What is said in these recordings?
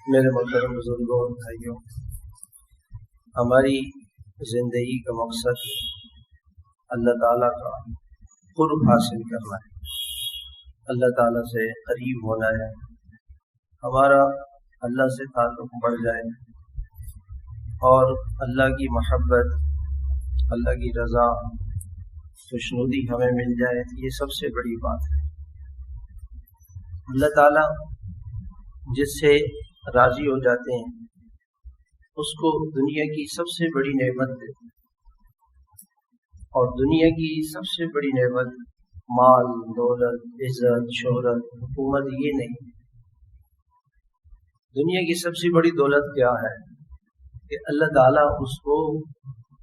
میرے محترم بزرگوں اور بھائیوں، ہماری زندگی کا مقصد اللہ تعالیٰ کا قرب حاصل کرنا ہے، اللہ تعالیٰ سے قریب ہونا ہے، ہمارا اللہ سے تعلق بڑھ جائے اور اللہ کی محبت، اللہ کی رضا، خوشنودی ہمیں مل جائے۔ یہ سب سے بڑی بات ہے۔ اللہ تعالیٰ جس سے راضی ہو جاتے ہیں اس کو دنیا کی سب سے بڑی نعمت دیتے ہیں، اور دنیا کی سب سے بڑی نعمت مال، دولت، عزت، شہرت، حکومت یہ نہیں۔ دنیا کی سب سے بڑی دولت کیا ہے کہ اللہ تعالیٰ اس کو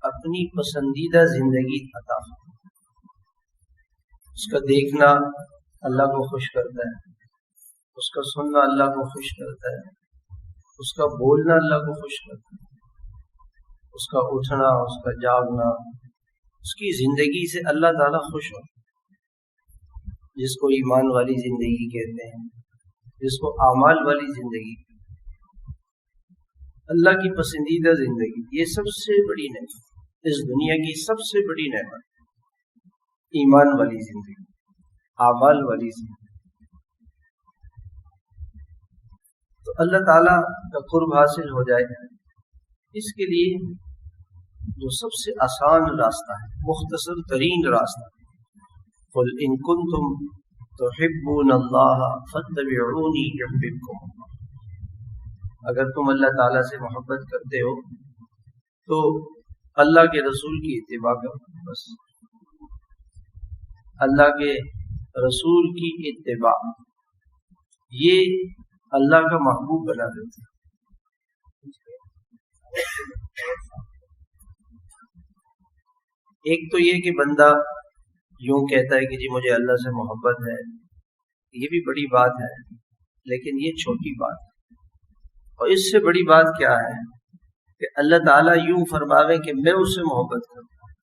اپنی پسندیدہ زندگی عطا فرمائے۔ اس کا دیکھنا اللہ کو خوش کرتا ہے، اس کا سننا اللہ کو خوش کرتا ہے، اس کا بولنا اللہ کو خوش کرتا ہے، اس کا اٹھنا، اس کا جاگنا، اس کی زندگی سے اللہ تعالیٰ خوش ہوتا ہے، جس کو ایمان والی زندگی کہتے ہیں، جس کو اعمال والی زندگی، اللہ کی پسندیدہ زندگی، یہ سب سے بڑی نعمت، اس دنیا کی سب سے بڑی نعمت ایمان والی زندگی، اعمال والی زندگی۔ تو اللہ تعالیٰ کا قرب حاصل ہو جائے، اس کے لیے جو سب سے آسان راستہ ہے، مختصر ترین راستہ، قل ان کنتم تحبون اللہ فاتبعونی یحببکم اللہ۔ اگر تم اللہ تعالیٰ سے محبت کرتے ہو تو اللہ کے رسول کی اتباع کرو، بس اللہ کے رسول کی اتباع، یہ اللہ کا محبوب بنا دیتا ہے۔ ایک تو یہ کہ بندہ یوں کہتا ہے کہ جی مجھے اللہ سے محبت ہے، یہ بھی بڑی بات ہے، لیکن یہ چھوٹی بات ہے۔ اور اس سے بڑی بات کیا ہے کہ اللہ تعالیٰ یوں فرماوے کہ میں اس سے محبت کرتا ہوں،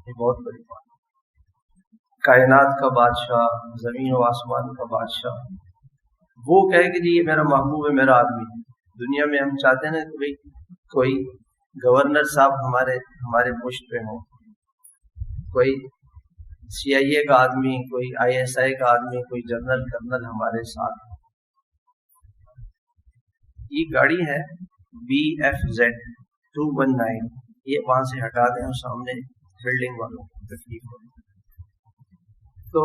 یہ بہت بڑی بات ہے۔ کائنات کا بادشاہ، زمین و آسمان کا بادشاہ، وہ کہے کہ جی یہ میرا محبوب ہے، میرا آدمی ہے۔ دنیا میں ہم چاہتے ہیں نا کہ کوئی گورنر صاحب ہمارے پشت پہ ہوں، کوئی CIA کا آدمی، کوئی ISI کا آدمی، کوئی جنرل کرنل ہمارے ساتھ۔ یہ گاڑی ہے BFZ 219، یہ وہاں سے ہٹا دیں اور سامنے بلڈنگ والوں کو تکلیف ہو۔ تو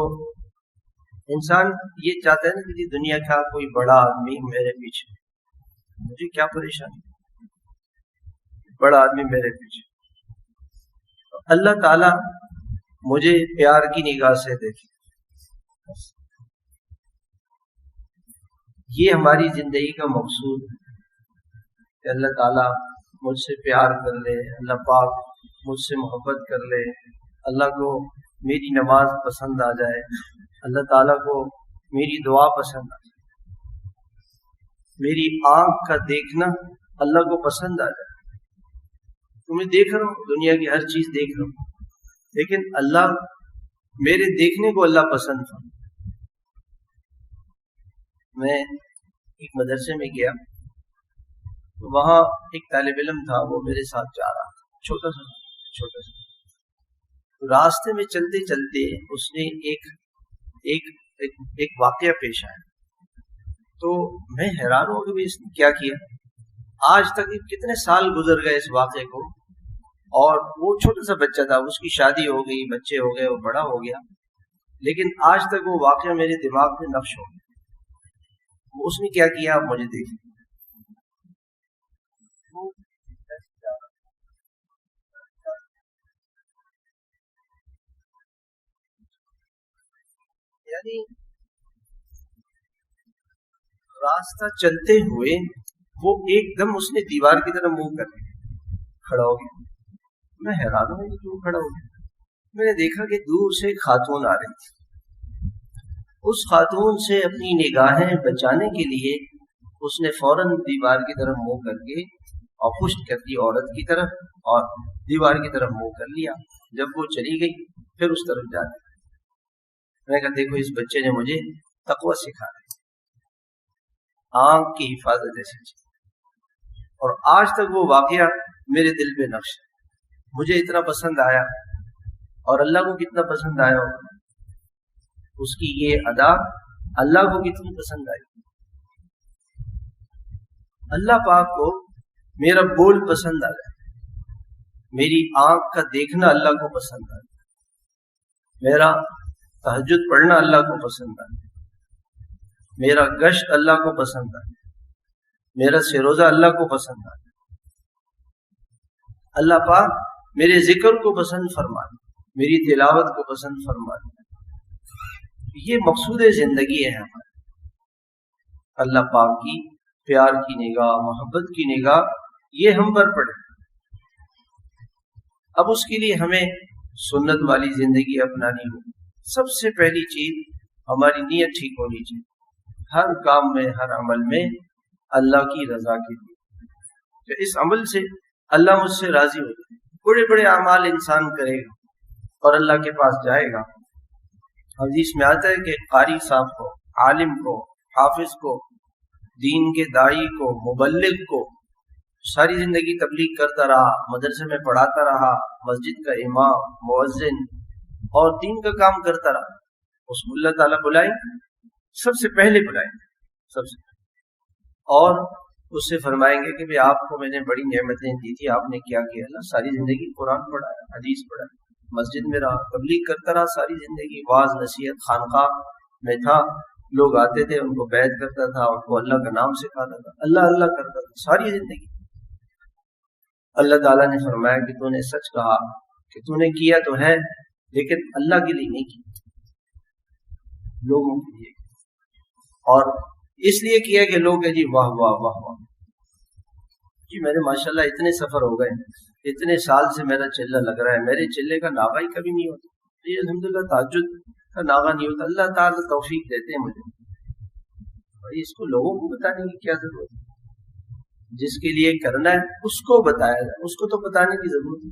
انسان یہ چاہتا ہے نا کہ دنیا کا کوئی بڑا آدمی میرے پیچھے، مجھے کیا پریشانی، بڑا آدمی میرے پیچھے۔ اللہ تعالیٰ مجھے پیار کی نگاہ سے دیکھے، یہ ہماری زندگی کا مقصود ہے کہ اللہ تعالیٰ مجھ سے پیار کر لے، اللہ پاک مجھ سے محبت کر لے، اللہ کو میری نماز پسند آ جائے، اللہ تعالیٰ کو میری دعا پسند آ جائے، میری آنکھ کا دیکھنا اللہ کو پسند آ جائے۔ تمہیں دیکھ رہا ہوں، دنیا کی ہر چیز دیکھ رہا ہوں، لیکن اللہ، میرے دیکھنے کو اللہ پسند تھا۔ میں ایک مدرسے میں گیا، وہاں ایک طالب علم تھا، وہ میرے ساتھ جا رہا تھا، چھوٹا سا۔ راستے میں چلتے چلتے اس نے ایک واقعہ پیش آیا، تو میں حیران ہوں کہ اس نے کیا کیا۔ آج تک کتنے سال گزر گئے اس واقعے کو، اور وہ چھوٹا سا بچہ تھا، اس کی شادی ہو گئی، بچے ہو گئے، وہ بڑا ہو گیا، لیکن آج تک وہ واقعہ میرے دماغ میں نقش ہو گیا۔ اس نے کیا کیا آپ مجھے دیکھیں۔ یعنی راستہ چلتے ہوئے وہ ایک دم اس نے دیوار کی طرف منہ کر کھڑا ہو گیا۔ میں حیران ہوں کہ کیوں کھڑا ہو گیا۔ میں نے دیکھا کہ دور سے ایک خاتون آ رہی تھی، اس خاتون سے اپنی نگاہیں بچانے کے لیے اس نے فوراً دیوار کی طرف منہ کر کے اور پشت کر دی عورت کی طرف، اور دیوار کی طرف منہ کر لیا۔ جب وہ چلی گئی پھر اس طرف جا دی۔ میں نے کہا دیکھو اس بچے نے مجھے تقوی سکھا دی، آنکھ کی حفاظت ایسی چیز۔ اور آج تک وہ واقعہ میرے دل پہ نقش ہے. مجھے اتنا پسند آیا اور اللہ کو کتنا پسند آیا ہوگا, اس کی یہ ادا اللہ کو کتنی پسند آئی. اللہ پاک کو میرا بول پسند آ گیا, میری آنکھ کا دیکھنا اللہ کو پسند آ گیا, میرا تہجد پڑھنا اللہ کو پسند آ گیا, میرا گشت اللہ کو پسند آ گیا, میرا سروزہ اللہ کو پسند آ گیا. اللہ پاک میرے ذکر کو پسند فرما, میری تلاوت کو پسند فرما. یہ مقصود زندگی ہے ہمارا, اللہ پاک کی پیار کی نگاہ, محبت کی نگاہ یہ ہم پر پڑے. اب اس کے لیے ہمیں سنت والی زندگی اپنانی ہو. سب سے پہلی چیز ہماری نیت ٹھیک ہونی چاہیے, ہر کام میں ہر عمل میں اللہ کی رضا کے لیے, کہ اس عمل سے اللہ مجھ سے راضی ہو جائے. بڑے بڑے اعمال انسان کرے گا اور اللہ کے پاس جائے گا. حدیث میں آتا ہے کہ قاری صاحب کو, عالم کو, حافظ کو, دین کے داعی کو, مبلغ کو ساری زندگی تبلیغ کرتا رہا, مدرسے میں پڑھاتا رہا, مسجد کا امام, مؤذن اور دین کا کام کرتا رہا, اس کو اللہ تعالیٰ بلائیں, سب سے پہلے بلائیں, سب سے پہلے, اور اس سے فرمائیں گے کہ آپ کو میں نے بڑی نعمتیں دی تھی, آپ نے کیا کیا؟ اللہ ساری زندگی قرآن پڑھایا, حدیث پڑھایا, مسجد میں رہا, تبلیغ کرتا رہا ساری زندگی, واعظ نصیحت خانقاہ میں تھا, لوگ آتے تھے ان کو بیعت کرتا تھا, ان کو اللہ کا نام سکھاتا تھا, اللہ اللہ کرتا تھا ساری زندگی. اللہ تعالیٰ نے فرمایا کہ تو نے سچ کہا کہ تو نے کیا تو ہے لیکن اللہ کے لیے نہیں کیا, لوگوں کے لیے, اور اس لیے کیا کہ لوگ کہ جی واہ واہ واہ واہ, جی میرے ماشاءاللہ اتنے سفر ہو گئے, اتنے سال سے میرا چلہ لگ رہا ہے, میرے چلے کا ناغہ ہی کبھی نہیں ہوتا, یہ الحمدللہ تہجد کا ناغہ نہیں ہوتا. اللہ تعالیٰ توفیق دیتے ہیں مجھے, اور اس کو لوگوں کو بتانے کی کیا ضرورت ہے؟ جس کے لیے کرنا ہے اس کو بتایا جائے, اس کو تو بتانے کی ضرورت ہے.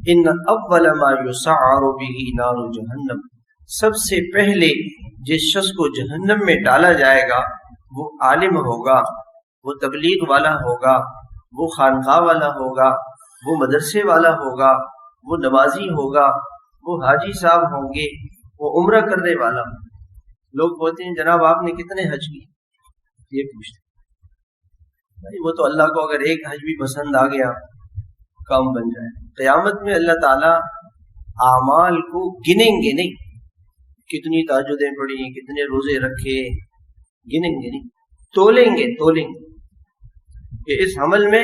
ان اول ما یسعر به نار جہنم, سب سے پہلے جس شخص کو جہنم میں ڈالا جائے گا وہ عالم ہوگا, وہ تبلیغ والا ہوگا, وہ خانقاہ والا ہوگا, وہ مدرسے والا ہوگا, وہ نمازی ہوگا, وہ حاجی صاحب ہوں گے, وہ عمرہ کرنے والا. لوگ پوچھتے ہیں جناب آپ نے کتنے حج کیے, یہ پوچھتے ہیں, وہ تو اللہ کو اگر ایک حج بھی پسند آ گیا کام بن جائے. قیامت میں اللہ تعالیٰ اعمال کو گنیں گے نہیں, کتنی تہجدیں پڑھی, کتنے روزے رکھے, گنیں گے نہیں, تولیں گے کہ اس عمل میں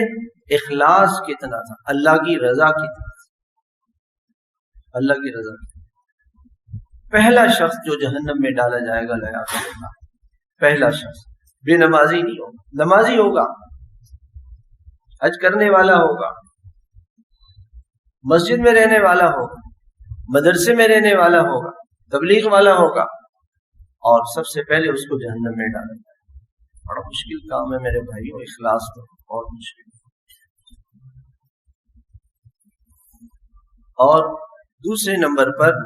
اخلاص کتنا تھا, اللہ کی رضا کتنا تھا, اللہ کی رضا کتنا. پہلا شخص جو جہنم میں ڈالا جائے گا لیا کرے, پہلا شخص بے نمازی نہیں ہوگا, نمازی ہوگا, حج کرنے والا ہوگا, مسجد میں رہنے والا ہوگا, مدرسے میں رہنے والا ہوگا, تبلیغ والا ہوگا, اور سب سے پہلے اس کو جہنم میں ڈالا جائے. بڑا مشکل کام ہے میرے بھائیوں, اخلاص تو بہت مشکل. اور دوسرے نمبر پر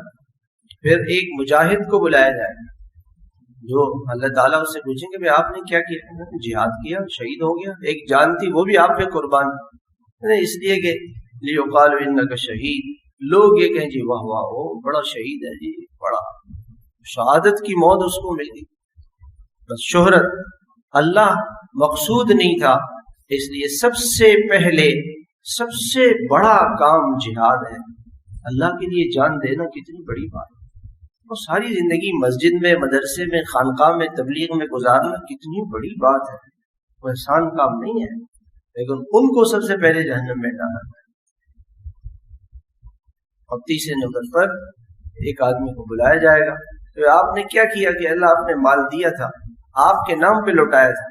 پھر ایک مجاہد کو بلایا جائے گا, جو اللہ تعالیٰ اس سے پوچھیں گے آپ نے کیا کیا؟ جہاد کیا, شہید ہو گیا, ایک جان تھی وہ بھی آپ پہ قربان, اس لیے کہ لیقال انک شہید, لوگ یہ کہیں جی واہ واہ وہ بڑا شہید ہے جی, بڑا شہادت کی موت اس کو مل گئی. بس شہرت, اللہ مقصود نہیں تھا, اس لیے سب سے پہلے سب سے بڑا کام جہاد ہے. اللہ کے لیے جان دینا کتنی بڑی بات ہے. وہ ساری زندگی مسجد میں, مدرسے میں, خانقاہ میں, تبلیغ میں گزارنا کتنی بڑی بات ہے, وہ آسان کام نہیں ہے, لیکن ان کو سب سے پہلے جہنم میں ڈالا جائے. اور تیسرے نمبر پر ایک آدمی کو بلایا جائے گا, تو آپ نے کیا کیا کہ اللہ آپ نے مال دیا تھا, آپ کے نام پہ لوٹایا تھا,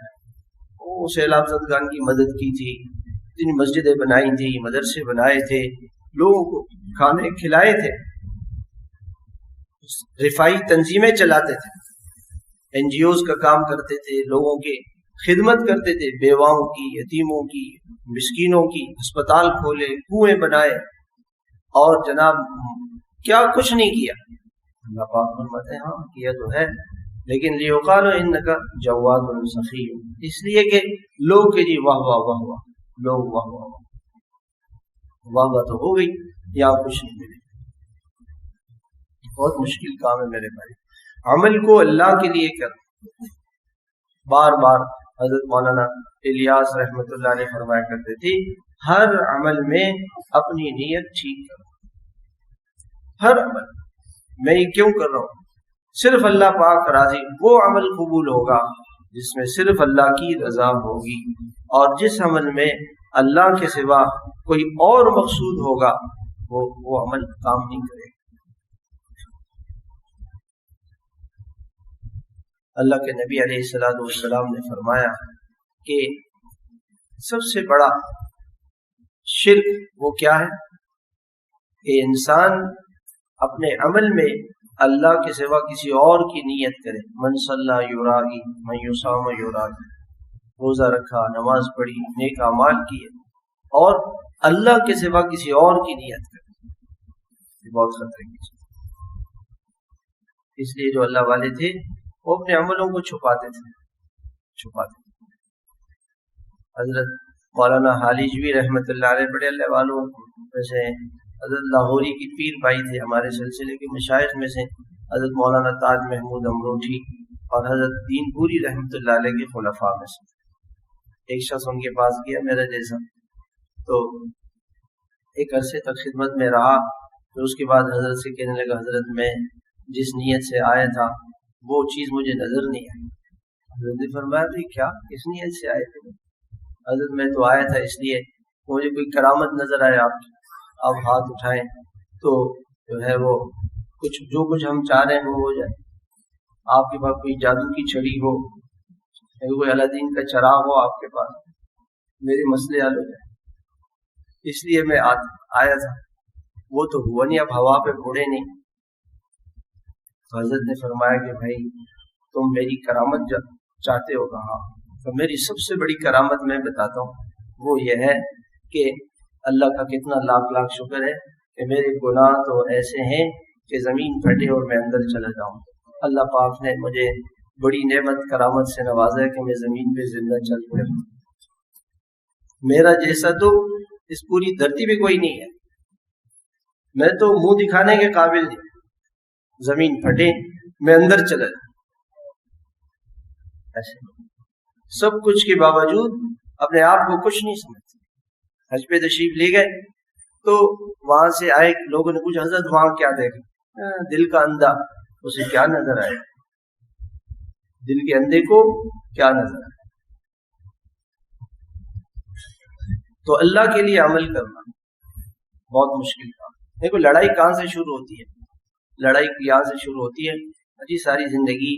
وہ سیلاب زدگان کی مدد کی تھی, اتنی مسجدیں بنائی تھی, مدرسے بنائے تھے, لوگوں کو کھانے کھلائے تھے, رفائی تنظیمیں چلاتے تھے, این جی اوز کا کام کرتے تھے, لوگوں کے خدمت کرتے تھے, بیواؤں کی, یتیموں کی, مسکینوں کی, ہسپتال کھولے, کنویں بنائے, اور جناب کیا کچھ نہیں کیا. اللہ پاک فرماتے ہیں ہاں کیا تو ہے, لیکن لیقال انک جواد سخی، اس لیے کہ لوگ کہ جی واہ واہ واہ واہ، لوگ واہ واہ واہ واہ واہ تو ہو گئی، یہاں کچھ نہیں ملے. بہت مشکل کام ہے میرے بھائی. عمل کو اللہ کے لیے کر. بار بار حضرت مولانا الیاس رحمۃ اللہ علیہ فرمایا کرتے تھے ہر عمل میں اپنی نیت ٹھیک کرو. ہر عمل میں یہ کیوں کر رہا ہوں، صرف اللہ پاک راضی، وہ عمل قبول ہوگا جس میں صرف اللہ کی رضا ہوگی، اور جس عمل میں اللہ کے سوا کوئی اور مقصود ہوگا وہ عمل کام نہیں کرے گا. اللہ کے نبی علیہ الصلوۃ والسلام نے فرمایا کہ سب سے بڑا شرک وہ کیا ہے کہ انسان اپنے عمل میں اللہ کے سوا کسی اور کی نیت کرے. من صلی یرائی من یصام یرائی، روزہ رکھا، نماز پڑھی، نیک اعمال کیے اور اللہ کے سوا کسی اور کی نیت کرے. یہ بہت خطرے کی چیز. اس لیے جو اللہ والے تھے وہ اپنے عملوں کو چھپاتے تھے. حضرت مولانا حالیجوی رحمۃ اللہ علیہ بڑے اللہ والوں میں سے حضرت لاہوری کی پیر بھائی تھے. ہمارے سلسلے کے مشائخ میں سے حضرت مولانا تاج محمود امروٹھی اور حضرت دین پوری رحمۃ اللہ علیہ کے خلفاء میں سے. ایک شخص ان کے پاس گیا میرا جیسا، تو ایک عرصے تک خدمت میں رہا. پھر اس کے بعد حضرت سے کہنے لگا حضرت میں جس نیت سے آیا تھا وہ چیز مجھے نظر نہیں آئی. حضرت نے فرمایا بھائی کیا کس نیت سے آئے تھے؟ حضرت میں تو آیا تھا اس لیے مجھے کوئی کرامت نظر آئے آپ ہاتھ اٹھائیں تو جو ہے وہ جو کچھ ہم چاہ رہے ہیں وہ ہو جائے. آپ کے پاس کوئی جادو کی چھڑی ہو، کوئی الادین کا چراغ ہو آپ کے پاس، میرے مسئلے حل ہو جائے. اس لیے میں آیا تھا. وہ تو ہوا نہیں، اب ہوا پہ اڑے نہیں. تو حضرت نے فرمایا کہ بھائی تم میری کرامت چاہتے ہو. کہاں؟ تو میری سب سے بڑی کرامت میں بتاتا ہوں، وہ یہ ہے کہ اللہ کا کتنا لاکھ لاکھ شکر ہے کہ میرے گناہ تو ایسے ہیں کہ زمین پھٹے اور میں اندر چلا جاؤں. اللہ پاک نے مجھے بڑی نعمت کرامت سے نوازا ہے کہ میں زمین پہ زندہ چل پڑا. میرا جیسا تو اس پوری دھرتی پہ کوئی نہیں ہے. میں تو منہ دکھانے کے قابل نہیں. زمین پھٹے میں اندر چلا جاؤں. ایسے سب کچھ کے باوجود اپنے آپ کو کچھ نہیں سمجھتے. حج پہ تشریف لے گئے تو وہاں سے آئے، لوگوں نے پوچھا حضرت وہاں کیا دیکھا؟ دل کا اندھا. اسے کیا نظر آئے؟ دل کے اندھے کو کیا نظر آئے؟ تو اللہ کے لیے عمل کرنا بہت مشکل کام. دیکھو لڑائی کہاں سے شروع ہوتی ہے؟ لڑائی یہاں سے شروع ہوتی ہے جی ساری زندگی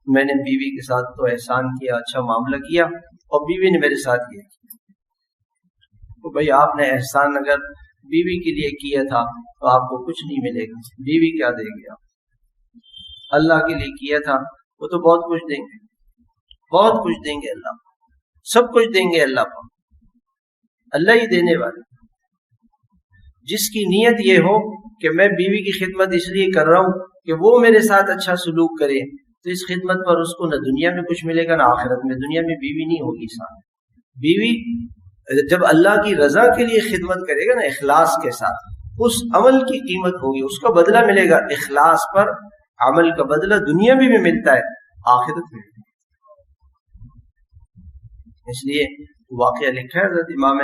میں نے بیوی کے ساتھ تو احسان کیا، اچھا معاملہ کیا، اور بیوی نے میرے ساتھ یہ کیا. تو بھائی آپ نے احسان اگر بیوی کے لیے کیا تھا تو آپ کو کچھ نہیں ملے گا. بیوی کیا دے گی؟ آپ اللہ کے لیے کیا تھا وہ تو بہت کچھ دیں گے، بہت کچھ دیں گے. اللہ سب کچھ دیں گے. اللہ کو اللہ ہی دینے والے. جس کی نیت یہ ہو کہ میں بیوی کی خدمت اس لیے کر رہا ہوں کہ وہ میرے ساتھ اچھا سلوک کرے، تو اس خدمت پر اس کو نہ دنیا میں کچھ ملے گا نہ آخرت میں. دنیا میں بیوی نہیں ہوگی ساتھ. بیوی جب اللہ کی رضا کے لیے خدمت کرے گا نا اخلاص کے ساتھ، اس عمل کی قیمت ہوگی، اس کا بدلہ ملے گا. اخلاص پر عمل کا بدلہ دنیا میں بھی ملتا ہے، آخرت میں. اس لیے واقعہ لکھا ہے حضرت امام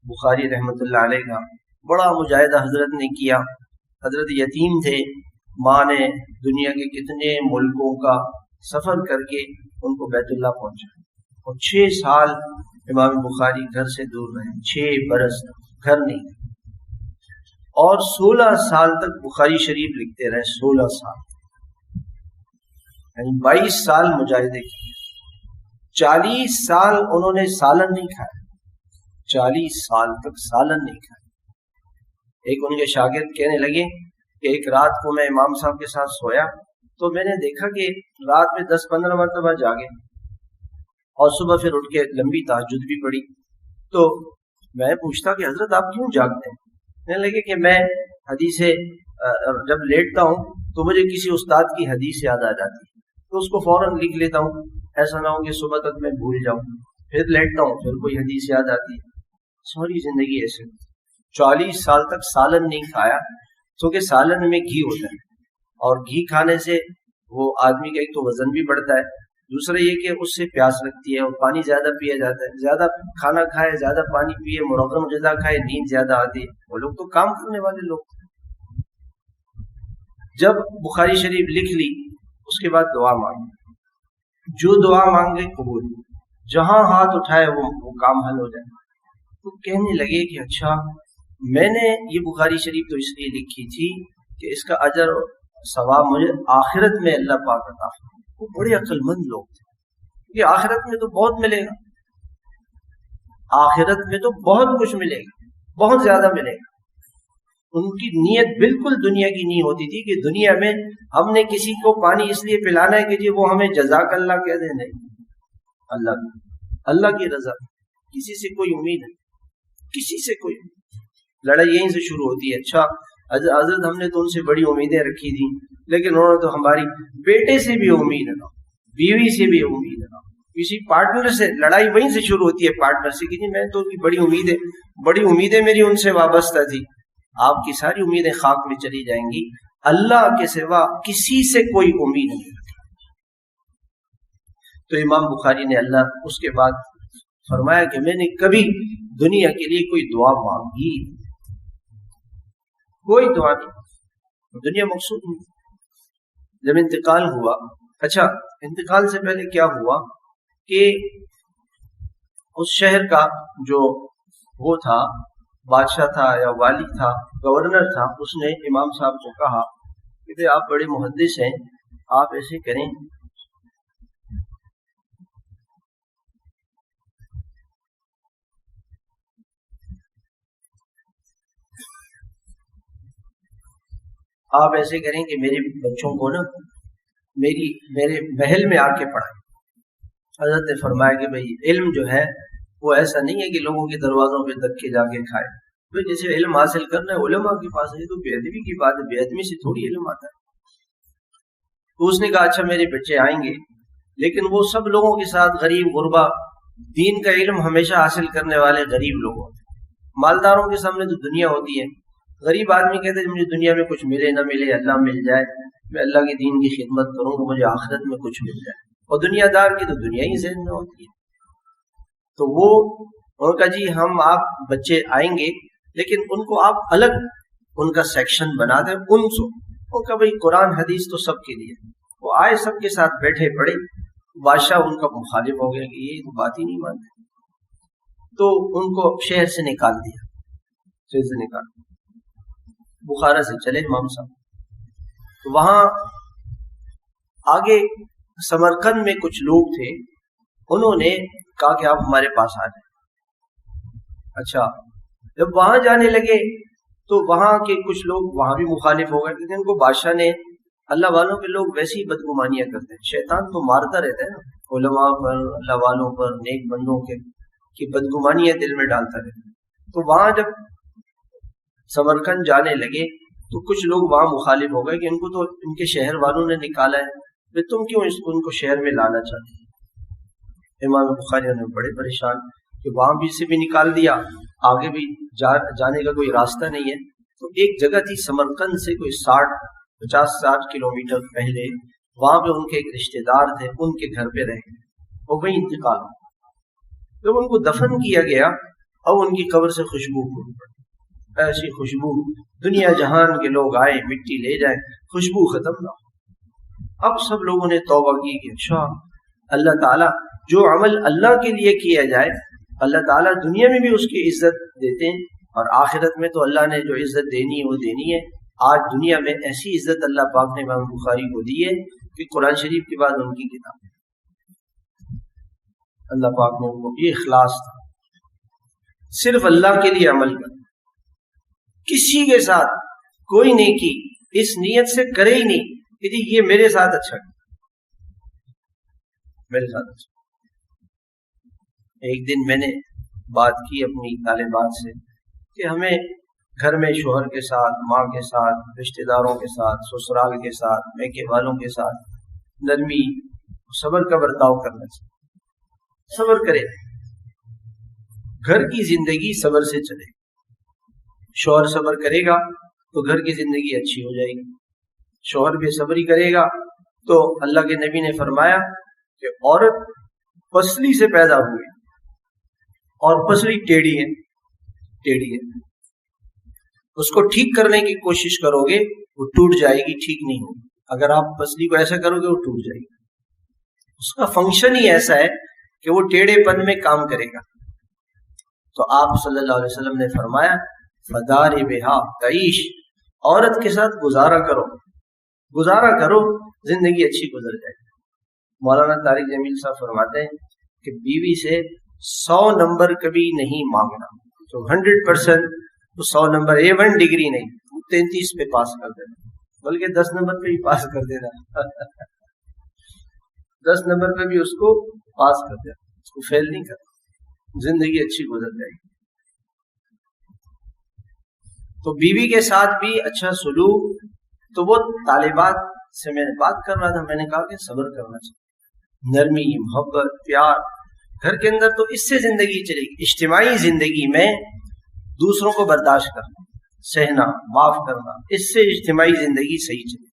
بخاری رحمۃ اللہ علیہ کا. بڑا مجاہدہ حضرت نے کیا. حضرت یتیم تھے، ماں نے دنیا کے کتنے ملکوں کا سفر کر کے ان کو بیت اللہ پہنچا، اور 6 سال امام بخاری گھر سے دور رہے. 6 برس گھر نہیں، اور 16 سال تک بخاری شریف لکھتے رہے. 16 سال یعنی 22 سال مجاہدے کی. 40 سال انہوں نے سالن نہیں کھایا. 40 سال تک سالن نہیں کھایا. ایک ان کے شاگرد کہنے لگے کہ ایک رات کو میں امام صاحب کے ساتھ سویا تو میں نے دیکھا کہ رات میں 10-15 مرتبہ جاگے، اور صبح پھر اٹھ کے لمبی تہجد بھی پڑھی. تو میں پوچھتا کہ حضرت آپ کیوں جاگتے ہیں؟ کہنے لگے کہ میں حدیث جب لیٹتا ہوں تو مجھے کسی استاد کی حدیث یاد آ جاتی ہے، تو اس کو فوراً لکھ لیتا ہوں، ایسا نہ ہو کہ صبح تک میں بھول جاؤں، پھر لیٹتا ہوں، پھر کوئی حدیث یاد آتی ہے. ساری زندگی ایسے 40 سال تک سالن نہیں کھایا، کیونکہ سالن میں گھی ہوتا ہے، اور گھی کھانے سے وہ آدمی کا ایک تو وزن بھی بڑھتا ہے، دوسرا یہ کہ اس سے پیاس لگتی ہے اور پانی زیادہ پیا جاتا ہے. زیادہ کھانا کھائے، زیادہ پانی پیے، مرغن غذا کھائے، نیند زیادہ آتی ہے. وہ لوگ تو کام کرنے والے لوگ. جب بخاری شریف لکھ لی اس کے بعد دعا مانگی، جو دعا مانگے قبول، جہاں ہاتھ اٹھائے وہ کام حل ہو جائے. تو کہنے لگے کہ اچھا میں نے یہ بخاری شریف تو اس لیے لکھی تھی کہ اس کا اجر اور ثواب مجھے آخرت میں اللہ پاک عطا فرمائے. وہ بڑے عقل مند لوگ تھے کہ آخرت میں تو بہت ملے گا، آخرت میں تو بہت کچھ ملے گا، بہت زیادہ ملے گا. ان کی نیت بالکل دنیا کی نہیں ہوتی تھی کہ دنیا میں ہم نے کسی کو پانی اس لیے پلانا ہے کہ جی وہ ہمیں جزاک اللہ کہہ دے. نہیں، اللہ کی رضا. کسی سے کوئی امید ہے، کسی سے کوئی لڑائی یہیں سے شروع ہوتی ہے. اچھا حضرت ہم نے تو ان سے بڑی امیدیں رکھی تھیں، لیکن انہوں نے تو ہماری بیٹے سے بھی امید ہے، بیوی سے بھی امید ہے، کسی پارٹنر سے لڑائی وہیں سے شروع ہوتی ہے، پارٹنر سے کہ میں تو بڑی امیدیں میری ان سے وابستہ تھی. آپ کی ساری امیدیں خاک میں چلی جائیں گی. اللہ کے سوا کسی سے کوئی امید نہیں رکھی. تو امام بخاری نے اللہ اس کے بعد فرمایا کہ میں نے کبھی دنیا کے لیے کوئی دعا مانگی، کوئی دعا نہیں، دنیا مقصود نہیں. جب انتقال ہوا، اچھا انتقال سے پہلے کیا ہوا کہ اس شہر کا جو وہ تھا، بادشاہ تھا یا والی تھا، گورنر تھا، اس نے امام صاحب کو کہا کہ بھئی آپ بڑے محدث ہیں، آپ ایسے کریں کہ میرے بچوں کو نا میرے محل میں آ کے پڑھائیں. حضرت نے فرمایا کہ بھئی علم جو ہے وہ ایسا نہیں ہے کہ لوگوں کے دروازوں پہ دھکے جا کے کھائے. تو جیسے علم حاصل کرنا ہے علماء کے پاس ہے، تو بے ادبی کی بات ہے، بے ادبی سے تھوڑی علم آتا ہے. تو اس نے کہا اچھا میرے بچے آئیں گے، لیکن وہ سب لوگوں کے ساتھ غریب غربا، دین کا علم ہمیشہ حاصل کرنے والے غریب لوگ ہوتے ہیں. مالداروں کے سامنے تو دنیا ہوتی ہے، غریب آدمی کہتے ہیں مجھے دنیا میں کچھ ملے نہ ملے، اللہ مل جائے، میں اللہ کے دین کی خدمت کروں تو مجھے آخرت میں کچھ مل جائے. اور دنیا دار کی تو دنیا ہی ذہن میں ہوتی ہے. تو وہ ان کا جی ہم آپ بچے آئیں گے، لیکن ان کو آپ الگ ان کا سیکشن بنا دیں. ان کا بھائی قرآن حدیث تو سب کے لیے. وہ آئے سب کے ساتھ بیٹھے پڑے. بادشاہ ان کا مخالف ہو گیا کہ یہ تو بات ہی نہیں مانتے، تو ان کو شہر سے نکال دیا، شہر سے نکال دیا. بخارا سے چلے امام صاحب. تو وہاں آگے سمرقند میں کچھ لوگ تھے، انہوں نے کہا کہ آپ ہمارے پاس آ جائیں. اچھا جب وہاں جانے لگے تو وہاں کے کچھ لوگ وہاں بھی مخالف ہو گئے، کیونکہ ان کو بادشاہ نے، اللہ والوں کے لوگ ویسی بدگمانیاں کرتے ہیں، شیطان تو مارتا رہتا ہے نا علماء پر، اللہ والوں پر، نیک بندوں کی بدگمانیاں دل میں ڈالتا رہتا ہے. تو وہاں جب سمرقند جانے لگے تو کچھ لوگ وہاں مخالف ہو گئے کہ ان کو تو ان کے شہر والوں نے نکالا ہے، تم کیوں ان کو شہر میں لانا چاہتے. امام بخاری نے بڑے پریشان کہ وہاں بھی سے بھی نکال دیا، آگے بھی جانے کا کوئی راستہ نہیں ہے. تو ایک جگہ تھی سمرقند سے کوئی 50-60 کلومیٹر پہلے، وہاں پہ ان کے ایک رشتہ دار تھے، ان کے گھر پہ رہ گئے، اور وہیں انتقال ہوا. جب ان کو دفن کیا گیا اب ان کی قبر سے خوشبو پھوٹ پڑی، ایسی خوشبو، دنیا جہان کے لوگ آئے مٹی لے جائیں، خوشبو ختم نہ ہو. اب سب لوگوں نے توبہ کی کہ اچھا اللہ تعالیٰ جو عمل اللہ کے لیے کیا جائے اللہ تعالیٰ دنیا میں بھی اس کی عزت دیتے ہیں، اور آخرت میں تو اللہ نے جو عزت دینی ہے وہ دینی ہے. آج دنیا میں ایسی عزت اللہ پاک نے امام بخاری کو دی ہے کہ قرآن شریف کے بعد ان کی کتاب اللہ پاک نے ان کو یہ اخلاص تھا، صرف اللہ کے لیے عمل کرنا، کسی کے ساتھ کوئی نیکی اس نیت سے کرے ہی نہیں کہ جی یہ میرے ساتھ اچھا ہے، میرے ساتھ اچھا. ایک دن میں نے بات کی اپنی طالبات سے کہ ہمیں گھر میں شوہر کے ساتھ، ماں کے ساتھ، رشتہ داروں کے ساتھ، سسرال کے ساتھ، میکے والوں کے ساتھ نرمی صبر کا برتاؤ کرنا چاہیے. صبر کرے. گھر کی زندگی صبر سے چلے. شوہر صبر کرے گا تو گھر کی زندگی اچھی ہو جائے گی. شوہر بے صبری کرے گا تو اللہ کے نبی نے فرمایا کہ عورت پسلی سے پیدا ہوئی اور پسلی ٹیڑھی ہے. اس کو ٹھیک کرنے کی کوشش کرو گے وہ ٹوٹ جائے گی, ٹھیک نہیں ہوگی. اگر آپ پسلی کو ایسا کرو گے وہ ٹوٹ جائے گی. اس کا فنکشن ہی ایسا ہے کہ وہ ٹیڑھے پن میں کام کرے گا. تو آپ صلی اللہ علیہ وسلم نے فرمایا فداربھا تعیش, عورت کے ساتھ گزارا کرو, زندگی اچھی گزر جائے. مولانا طارق جمیل صاحب فرماتے ہیں کہ بیوی سے 100 نمبر کبھی نہیں مانگنا. تو 100% 100 نمبر A1 ڈگری نہیں, 33 پہ پاس کر دینا, بلکہ 10 نمبر پہ ہی پاس کر دینا. 10 نمبر پہ بھی اس کو پاس کر دینا, اس کو فیل نہیں کرنا, زندگی اچھی گزر جائے گی. تو بیوی کے ساتھ بھی اچھا سلوک. تو وہ طالبات سے میں بات کر رہا تھا, میں نے کہا کہ صبر کرنا چاہیے, نرمی, محبت, پیار گھر کے اندر, تو اس سے زندگی چلے گی. اجتماعی زندگی میں دوسروں کو برداشت کرنا, سہنا, معاف کرنا, اس سے اجتماعی زندگی صحیح چلے گی.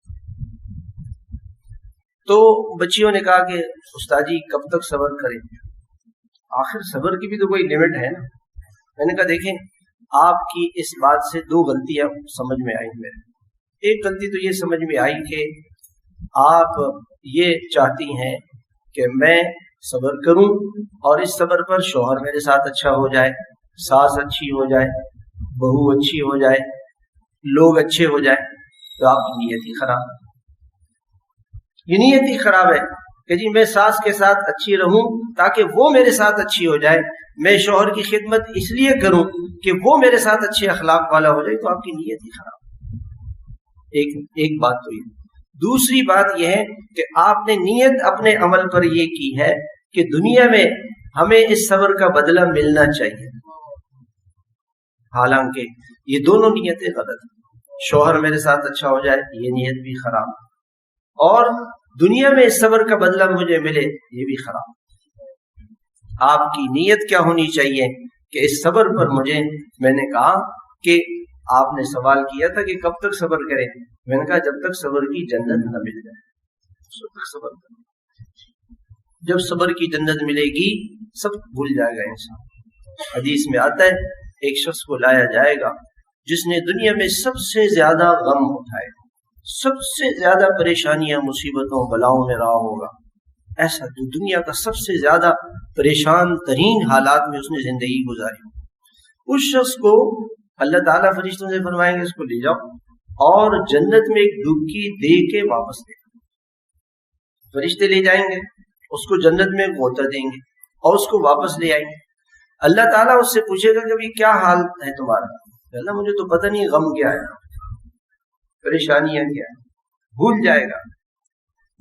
تو بچیوں نے کہا کہ استاد جی کب تک صبر کریں؟ آخر صبر کی بھی تو کوئی لمٹ ہے نا. میں نے کہا دیکھیں, آپ کی اس بات سے 2 غلطیاں سمجھ میں آئی میرے. ایک غلطی تو یہ سمجھ میں آئی کہ آپ یہ چاہتی ہیں کہ میں صبر کروں اور اس صبر پر شوہر میرے ساتھ اچھا ہو جائے, ساس اچھی ہو جائے, بہو اچھی ہو جائے, لوگ اچھے ہو جائے. تو آپ کی نیت ہی خراب ہے. یہ نیت ہی خراب ہے کہ جی میں ساس کے ساتھ اچھی رہوں تاکہ وہ میرے ساتھ اچھی ہو جائے, میں شوہر کی خدمت اس لیے کروں کہ وہ میرے ساتھ اچھے اخلاق والا ہو جائے. تو آپ کی نیت ہی خراب ہے. ایک بات تو یہ. دوسری بات یہ ہے کہ آپ نے نیت اپنے عمل پر یہ کی ہے کہ دنیا میں ہمیں اس صبر کا بدلہ ملنا چاہیے, حالانکہ یہ دونوں نیتیں غلط ہیں. شوہر میرے ساتھ اچھا ہو جائے, یہ نیت بھی خراب, اور دنیا میں اس صبر کا بدلہ مجھے ملے, یہ بھی خراب. آپ کی نیت کیا ہونی چاہیے کہ اس صبر پر مجھے, میں نے کہا کہ آپ نے سوال کیا تھا کہ کب تک صبر کریں, میں نے کہا جب تک صبر کی جنت نہ مل جائے تب تک صبر کریں. جب صبر کی جنت ملے گی سب بھول جائے گا انسان. حدیث میں آتا ہے ایک شخص کو لایا جائے گا جس نے دنیا میں سب سے زیادہ غم اٹھائے, سب سے زیادہ پریشانیاں, مصیبتوں, بلاؤں میں رہا ہوگا. ایسا دنیا کا سب سے زیادہ پریشان ترین حالات میں اس نے زندگی گزاری. اس شخص کو اللہ تعالیٰ فرشتوں سے فرمائیں گے اس کو لے جاؤ اور جنت میں ایک ڈبکی دے کے واپس لے. فرشتے لے جائیں گے, اس کو جنت میں غوطہ دیں گے اور اس کو واپس لے آئیں گے. اللہ تعالیٰ اس سے پوچھے گا کہ کیا حال ہے تمہارا؟ اللہ مجھے تو پتہ نہیں غم کیا ہے, پریشانیاں کیا ہے. بھول جائے گا.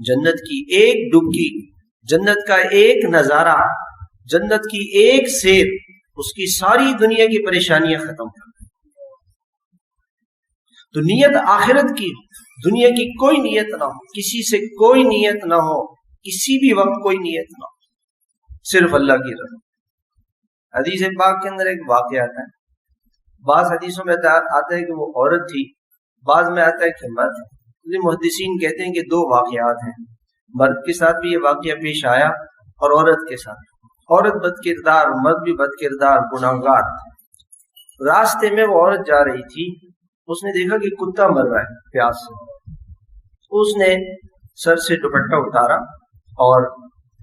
جنت کی ایک ڈبکی, جنت کا ایک نظارہ, جنت کی ایک سیر اس کی ساری دنیا کی پریشانیاں ختم کر دیں. تو نیت آخرت کی, دنیا کی کوئی نیت نہ ہو, کسی سے کوئی نیت نہ ہو, کسی بھی وقت کوئی نیت نہ ہو, صرف اللہ کی رضا. حدیث پاک کے اندر ایک واقعہ آتا ہے. بعض حدیثوں میں آتا ہے کہ وہ عورت تھی, بعض میں آتا ہے کہ مرد. محدثین کہتے ہیں کہ 2 واقعات ہیں, مرد کے ساتھ بھی یہ واقعہ پیش آیا اور عورت کے ساتھ. عورت بد کردار, مرد بھی بد کردار, گناہگار. راستے میں وہ عورت جا رہی تھی, اس نے دیکھا کہ کتا مر رہا ہے پیاس سے. اس نے سر سے دوپٹہ اتارا اور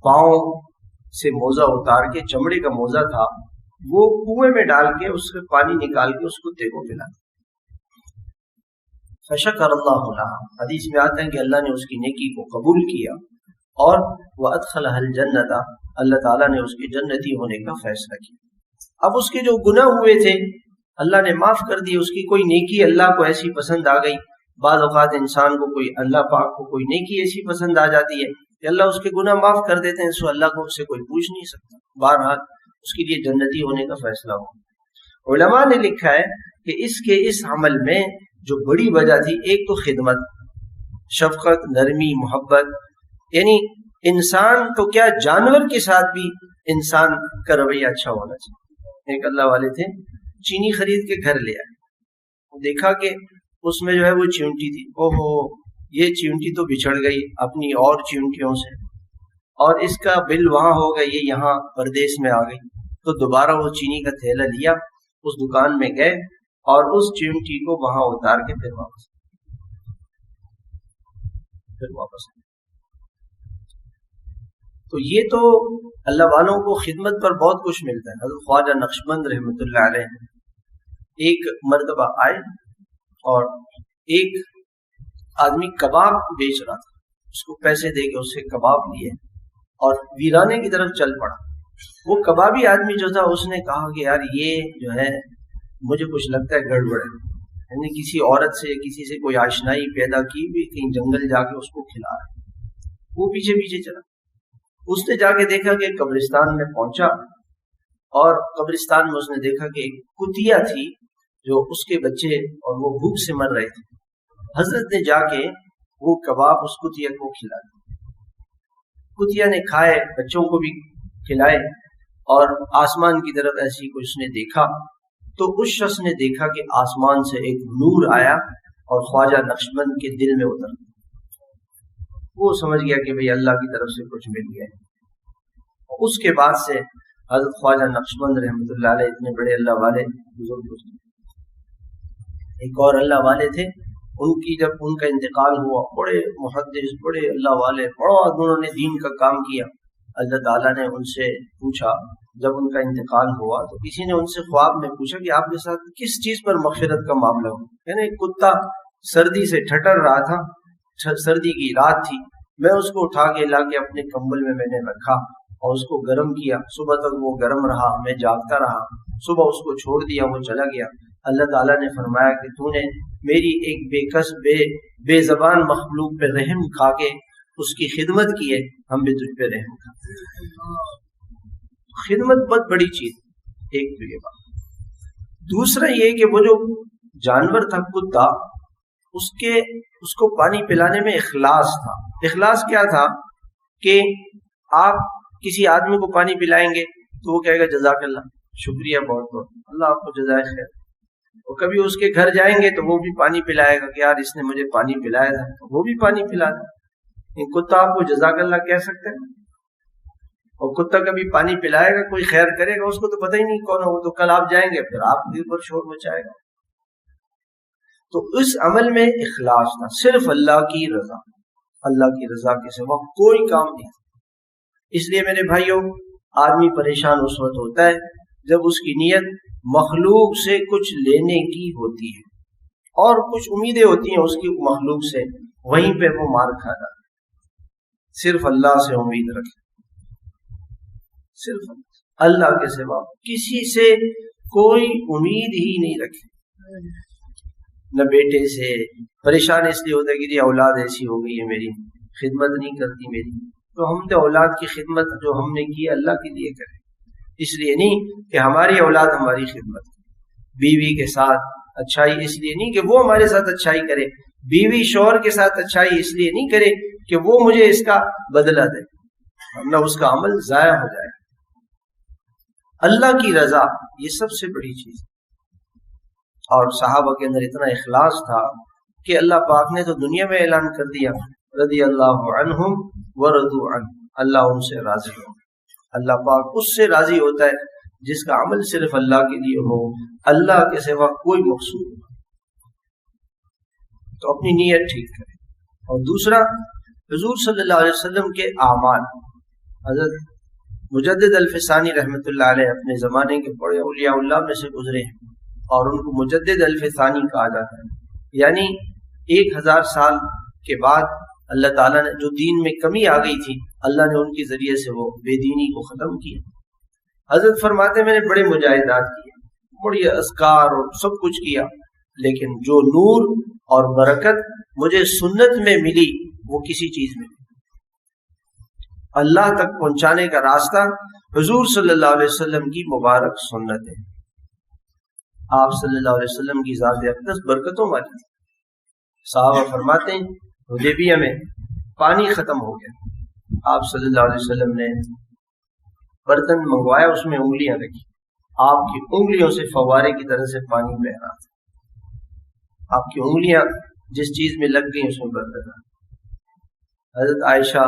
پاؤں سے موزہ اتار کے, چمڑے کا موزہ تھا, وہ کنویں میں ڈال کے اس سے پانی نکال کے اس کتے کو پلا. فشکر اللہ لہا, حدیث میں آتا ہے کہ اللہ نے اس کی نیکی کو قبول کیا اور وادخلها الجنۃ, اللہ تعالیٰ نے اس کے جنتی ہونے کا فیصلہ کیا. اب اس کے جو گناہ ہوئے تھے اللہ نے معاف کر دی, اس کی کوئی نیکی اللہ کو ایسی پسند آ گئی. بعض اوقات انسان کو کوئی, اللہ پاک کو کوئی نیکی ایسی پسند آ جاتی ہے کہ اللہ اس کے گناہ معاف کر دیتے ہیں, سو اللہ کو اس سے کوئی پوچھ نہیں سکتا. بہرحال اس کے لیے جنتی ہونے کا فیصلہ ہو. علماء نے لکھا ہے کہ اس عمل میں جو بڑی وجہ تھی, ایک تو خدمت, شفقت, نرمی, محبت, یعنی انسان تو کیا جانور کے ساتھ بھی انسان کا رویہ اچھا ہونا چاہیے۔ ایک اللہ والے تھے، چینی خرید کے گھر لے آئے، دیکھا کہ اس میں جو ہے وہ چیونٹی تھی، اوہو یہ چیونٹی تو بچھڑ گئی اپنی اور چیونٹیوں سے، اور اس کا بل وہاں ہوگا، یہ یہاں پردیس میں آ گئی۔ تو دوبارہ وہ چینی کا تھیلا لیا، اس دکان میں گئے اور اس چیونٹی کو وہاں اتار کے پھر واپس تو یہ تو اللہ والوں کو خدمت پر بہت کچھ ملتا ہے۔ حضرت خواجہ نقشبند رحمۃ اللہ علیہ ایک مرتبہ آئے اور ایک آدمی کباب بیچ رہا تھا، اس کو پیسے دے کے اس سے کباب لیے اور ویرانے کی طرف چل پڑا۔ وہ کبابی آدمی جو تھا اس نے کہا کہ یار یہ جو ہے مجھے کچھ لگتا ہے گڑبڑ ہے، یعنی کسی عورت سے کسی سے کوئی آشنائی پیدا کی بھی، کہیں جنگل جا کے اس کو کھلا رہا۔ وہ پیچھے پیچھے چلا، اس نے جا کے دیکھا کہ قبرستان میں پہنچا اور قبرستان میں اس نے دیکھا کہ ایک کتیا تھی جو اس کے بچے اور وہ بھوک سے مر رہے تھے۔ حضرت نے جا کے وہ کباب اس کتیا کو کھلا دیا، کتیا نے کھائے، بچوں کو بھی کھلائے، اور آسمان کی طرف ایسی کچھ اس نے دیکھا تو اس شخص نے دیکھا کہ آسمان سے ایک نور آیا اور خواجہ نقشبند کے دل میں اتر گیا۔ وہ سمجھ گیا کہ بھئی اللہ کی طرف سے کچھ مل گیا۔ اس کے بعد سے حضرت خواجہ نقشبند رحمۃ اللہ علیہ اتنے بڑے اللہ والے بزرگ، ایک اور اللہ والے تھے، ان کی جب ان کا انتقال ہوا، بڑے محدث، بڑے اللہ والے، بڑا انہوں نے دین کا کام کیا۔ اللہ تعالیٰ نے ان سے پوچھا جب ان کا انتقال ہوا تو کسی نے ان سے خواب میں پوچھا کہ آپ کے ساتھ کس چیز پر مغفرت کا معاملہ ہو؟ یعنی ایک کتا سردی سے ٹھٹر رہا تھا، سردی کی رات تھی، میں اس کو اٹھا کے لا کے اپنے کمبل میں نے رکھا اور اس کو گرم کیا، صبح تک وہ گرم رہا، میں جاگتا رہا، صبح اس کو چھوڑ دیا، وہ چلا گیا۔ اللہ تعالیٰ نے فرمایا کہ تو نے میری ایک بے کس بے زبان مخلوق پہ رحم کھا کے اس کی خدمت کی ہے، ہم بھی تجھ پہ رحم کھا۔ خدمت بہت بڑی چیز، ایک تو یہ بات۔ دوسرا یہ کہ وہ جو جانور تھا کتا، اس کو پانی پلانے میں اخلاص تھا۔ اخلاص کیا تھا کہ آپ کسی آدمی کو پانی پلائیں گے تو وہ کہے گا جزاک اللہ، شکریہ بہت بہت، اللہ آپ کو جزائے خیر۔ اور کبھی اس کے گھر جائیں گے تو وہ بھی پانی پلائے گا کہ یار اس نے مجھے پانی پلایا تھا، تو وہ بھی پانی پلا دے۔ کتا آپ کو جزاک اللہ کہہ سکتے ہیں؟ اور کتا کبھی پانی پلائے گا، کوئی خیر کرے گا، اس کو تو پتہ ہی نہیں کون ہو، تو کل آپ جائیں گے پھر آپ کے اوپر شور مچائے گا۔ تو اس عمل میں اخلاص تھا، صرف اللہ کی رضا، اللہ کی رضا کے سوا کوئی کام نہیں۔ اس لیے میرے بھائیوں، آدمی پریشان اس وقت ہوتا ہے جب اس کی نیت مخلوق سے کچھ لینے کی ہوتی ہے اور کچھ امیدیں ہوتی ہیں اس کی مخلوق سے، وہیں پہ وہ مار کھا جاتا ہے۔ صرف اللہ سے امید رکھے، صرف اللہ کے سوا کسی سے کوئی امید ہی نہیں رکھے، نہ بیٹے سے۔ پریشان اس لیے ہوتا ہے کہ جی اولاد ایسی ہو گئی ہے میری، خدمت نہیں کرتی میری، تو ہم تو اولاد کی خدمت جو ہم نے کی اللہ کے لیے کریں، اس لیے نہیں کہ ہماری اولاد ہماری خدمت کرے۔ بیوی کے ساتھ اچھائی اس لیے نہیں کہ وہ ہمارے ساتھ اچھائی کرے، بیوی شوہر کے ساتھ اچھائی اس لیے نہیں کرے کہ وہ مجھے اس کا بدلہ دے، ورنہ اس کا عمل ضائع ہو جائے۔ اللہ کی رضا یہ سب سے بڑی چیز ہے۔ اور صحابہ کے اندر اتنا اخلاص تھا کہ اللہ پاک نے تو دنیا میں اعلان کر دیا، رضی اللہ عنہم ورضوا عنہ، اللہ ان سے راضی ہو۔ اللہ پاک اس سے راضی ہوتا ہے جس کا عمل صرف اللہ کے لیے ہو، اللہ کے سوا کوئی مقصود ہو۔ تو اپنی نیت ٹھیک کرے۔ اور دوسرا، حضور صلی اللہ علیہ وسلم کے اعمال۔ حضرت مجدد الفسانی رحمۃ اللہ علیہ اپنے زمانے کے بڑے اولیاء اللہ میں سے گزرے ہیں اور ان کو مجدد الفسانی کہا جاتا ہے، یعنی 1000 سال کے بعد اللہ تعالیٰ نے جو دین میں کمی آ گئی تھی، اللہ نے ان کے ذریعے سے وہ بے دینی کو ختم کیا۔ حضرت فرماتے میں نے بڑے مجاہدات کیے، بڑی اذکار اور سب کچھ کیا، لیکن جو نور اور برکت مجھے سنت میں ملی وہ کسی چیز میں نہیں۔ اللہ تک پہنچانے کا راستہ حضور صلی اللہ علیہ وسلم کی مبارک سنت ہے۔ آپ صلی اللہ علیہ وسلم کی ذات اقدس برکتوں والی تھی۔ صحابہ فرماتے ہیں حدیبیہ میں پانی ختم ہو گیا، آپ صلی اللہ علیہ وسلم نے برتن منگوایا، اس میں انگلیاں رکھی، آپ کی انگلیوں سے فوارے کی طرح سے پانی بہ رہا تھا، آپ کی انگلیاں جس چیز میں لگ گئی اس میں برکت آ۔ حضرت عائشہ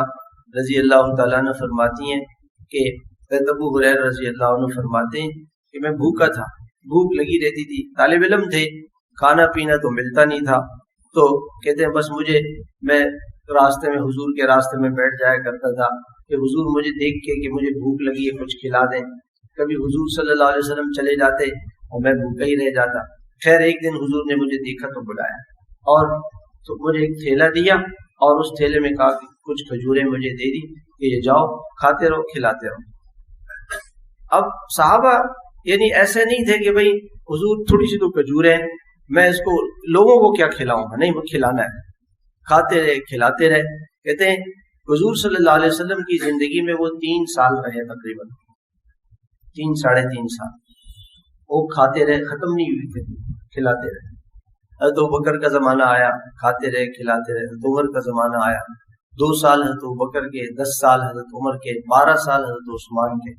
رضی اللہ تعالیٰ عنہ فرماتی ہیں کہ ابو ہریرہ رضی اللہ عنہ فرماتے ہیں کہ میں بھوکا تھا، بھوک لگی رہتی تھی، طالب علم تھے، کھانا پینا تو ملتا نہیں تھا، تو کہتے ہیں بس میں راستے میں حضور کے راستے میں بیٹھ جایا کرتا تھا کہ حضور مجھے دیکھ کے کہ مجھے بھوک لگی ہے کچھ کھلا دیں، کبھی حضور صلی اللہ علیہ وسلم چلے جاتے اور میں بھوکا ہی رہ جاتا۔ خیر ایک دن حضور نے مجھے دیکھا تو بلایا اور تو مجھے ایک تھیلا دیا اور اس تھیلے میں کہا کہ کچھ کھجوریں مجھے دے دی کہ یہ جاؤ کھاتے رہو کھلاتے رہو۔ اب صحابہ یعنی ایسے نہیں تھے کہ بھئی حضور تھوڑی سی تو کھجوریں میں اس کو لوگوں کو کیا کھلاؤں گا، نہیں وہ کھلانا ہے، کھاتے رہے کھلاتے رہے۔ کہتے ہیں حضور صلی اللہ علیہ وسلم کی زندگی میں وہ 3 سال رہے، تقریباً 3 ساڑھے 3 سال وہ کھاتے رہے، ختم نہیں ہوئی تھے، کھلاتے رہے۔ حضرت ابوبکر کا زمانہ آیا، کھاتے رہے کھلاتے رہے۔ حضرت عمر کا زمانہ آیا، 2 سال حضرت ابوبکر کے، 10 سال حضرت عمر کے، 12 سال حضرت عثمان کے،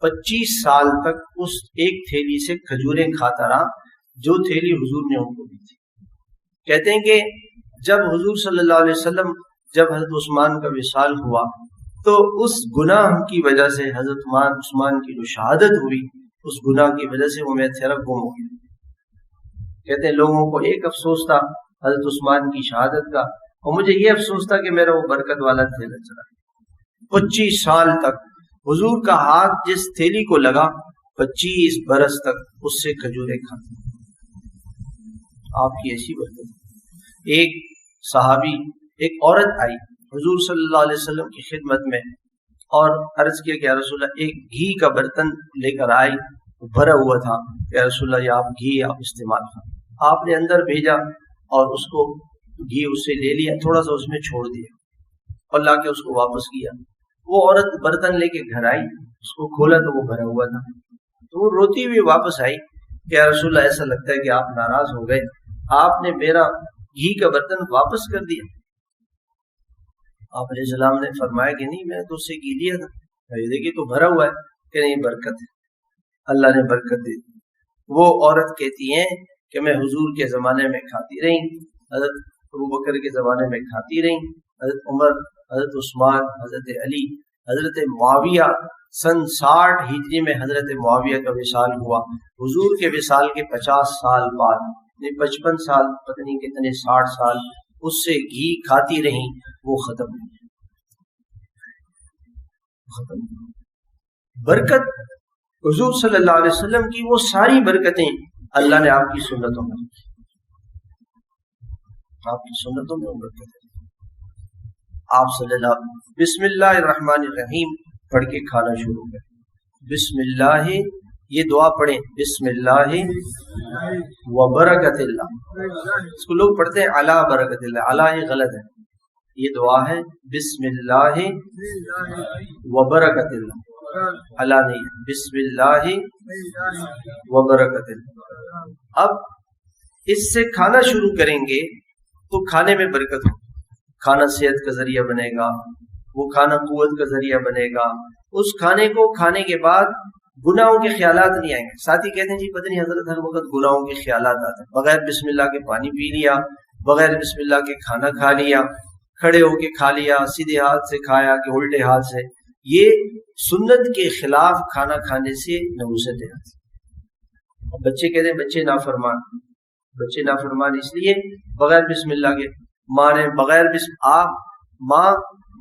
25 سال تک اس ایک تھیلی سے کھجوریں کھاتا رہا جو تھیلی حضور نے ان کو دی تھی۔ کہتے ہیں کہ جب حضور صلی اللہ علیہ وسلم جب حضرت عثمان کا وصال ہوا تو اس گناہ کی وجہ سے حضرت عثمان کی جو شہادت ہوئی اس گناہ کی وجہ سے وہ میرا چہرہ گم ہو گیا۔ کہتے ہیں لوگوں کو ایک افسوس تھا حضرت عثمان کی شہادت کا، اور مجھے یہ افسوس تھا کہ میرا وہ برکت والا تھیلا چلا۔ 25 سال تک حضور کا ہاتھ جس تھیلی کو لگا 25 برس تک اس سے کھجوریں کھاتے، آپ کی ایسی برکت۔ ایک صحابی، ایک عورت آئی حضور صلی اللہ علیہ وسلم کی خدمت میں اور عرض کیا کہ یا رسول اللہ ایک گھی کا برتن لے کر آئی، بھرا ہوا تھا، یا رسول اللہ یہ آپ گھی آپ استعمال کریں۔ آپ نے اندر بھیجا اور اس کو گھی اس سے لے لیا، تھوڑا سا اس میں چھوڑ دیا اور لا کے اس کو واپس کیا۔ وہ عورت برتن لے کے گھر آئی، اس کو کھولا تو وہ بھرا ہوا تھا، تو وہ روتی ہوئی واپس آئی کہ یا رسول اللہ ایسا لگتا ہے کہ آپ ناراض ہو گئے، آپ نے میرا گھی کا برتن واپس کر دیا۔ آپ علیہ السلام نے فرمایا کہ نہیں میں تو اس سے گھی لیا تھا، دیکھیے تو بھرا ہوا ہے، کہ نہیں برکت ہے، اللہ نے برکت دے دی۔ وہ عورت کہتی ہیں کہ میں حضور کے زمانے میں کھاتی رہی، حضرت ابوبکر کے زمانے میں کھاتی رہی، حضرت عمر، حضرت عثمان، حضرت علی، حضرت معاویہ، سن 60 ہجری میں حضرت معاویہ کا وصال ہوا، حضور کے وصال کے 50 سال بعد، 55 سال پتہ نہیں کتنے 60 سال اس سے گھی کھاتی رہی، وہ ختم نہیں، ختم نہیں۔ برکت حضور صلی اللہ علیہ وسلم کی وہ ساری برکتیں اللہ نے آپ کی سنتوں میں رکھی، آپ کی سنتوں میں برکت ہے۔ آپ صلی اللہ بسم اللہ الرحمن الرحیم پڑھ کے کھانا شروع کریں، بسم اللہ، یہ دعا پڑھیں بسم اللہ وبرکت اللہ، اس کو لوگ پڑھتے ہیں علی برکت اللہ، علی یہ غلط ہے، یہ دعا ہے بسم اللہ وبرکت اللہ، علی نہیں، بسم اللہ وبرکت اللہ۔ اب اس سے کھانا شروع کریں گے تو کھانے میں برکت ہو، کھانا صحت کا ذریعہ بنے گا، وہ کھانا قوت کا ذریعہ بنے گا، اس کھانے کو کھانے کے بعد گناہوں کے خیالات نہیں آئیں گے۔ ساتھی کہتے ہیں جی پتہ نہیں حضرت ہر وقت گناہوں کے خیالات آتے ہیں، بغیر بسم اللہ کے پانی پی لیا، بغیر بسم اللہ کے کھانا کھا لیا، کھڑے ہو کے کھا لیا، سیدھے ہاتھ سے کھایا کہ الٹے ہاتھ سے، یہ سنت کے خلاف کھانا کھانے سے نحوست ہے۔ بچے کہتے ہیں بچے نافرمان، بچے نافرمان اس لیے بغیر بسم اللہ کے، ماں نے بغیر ماں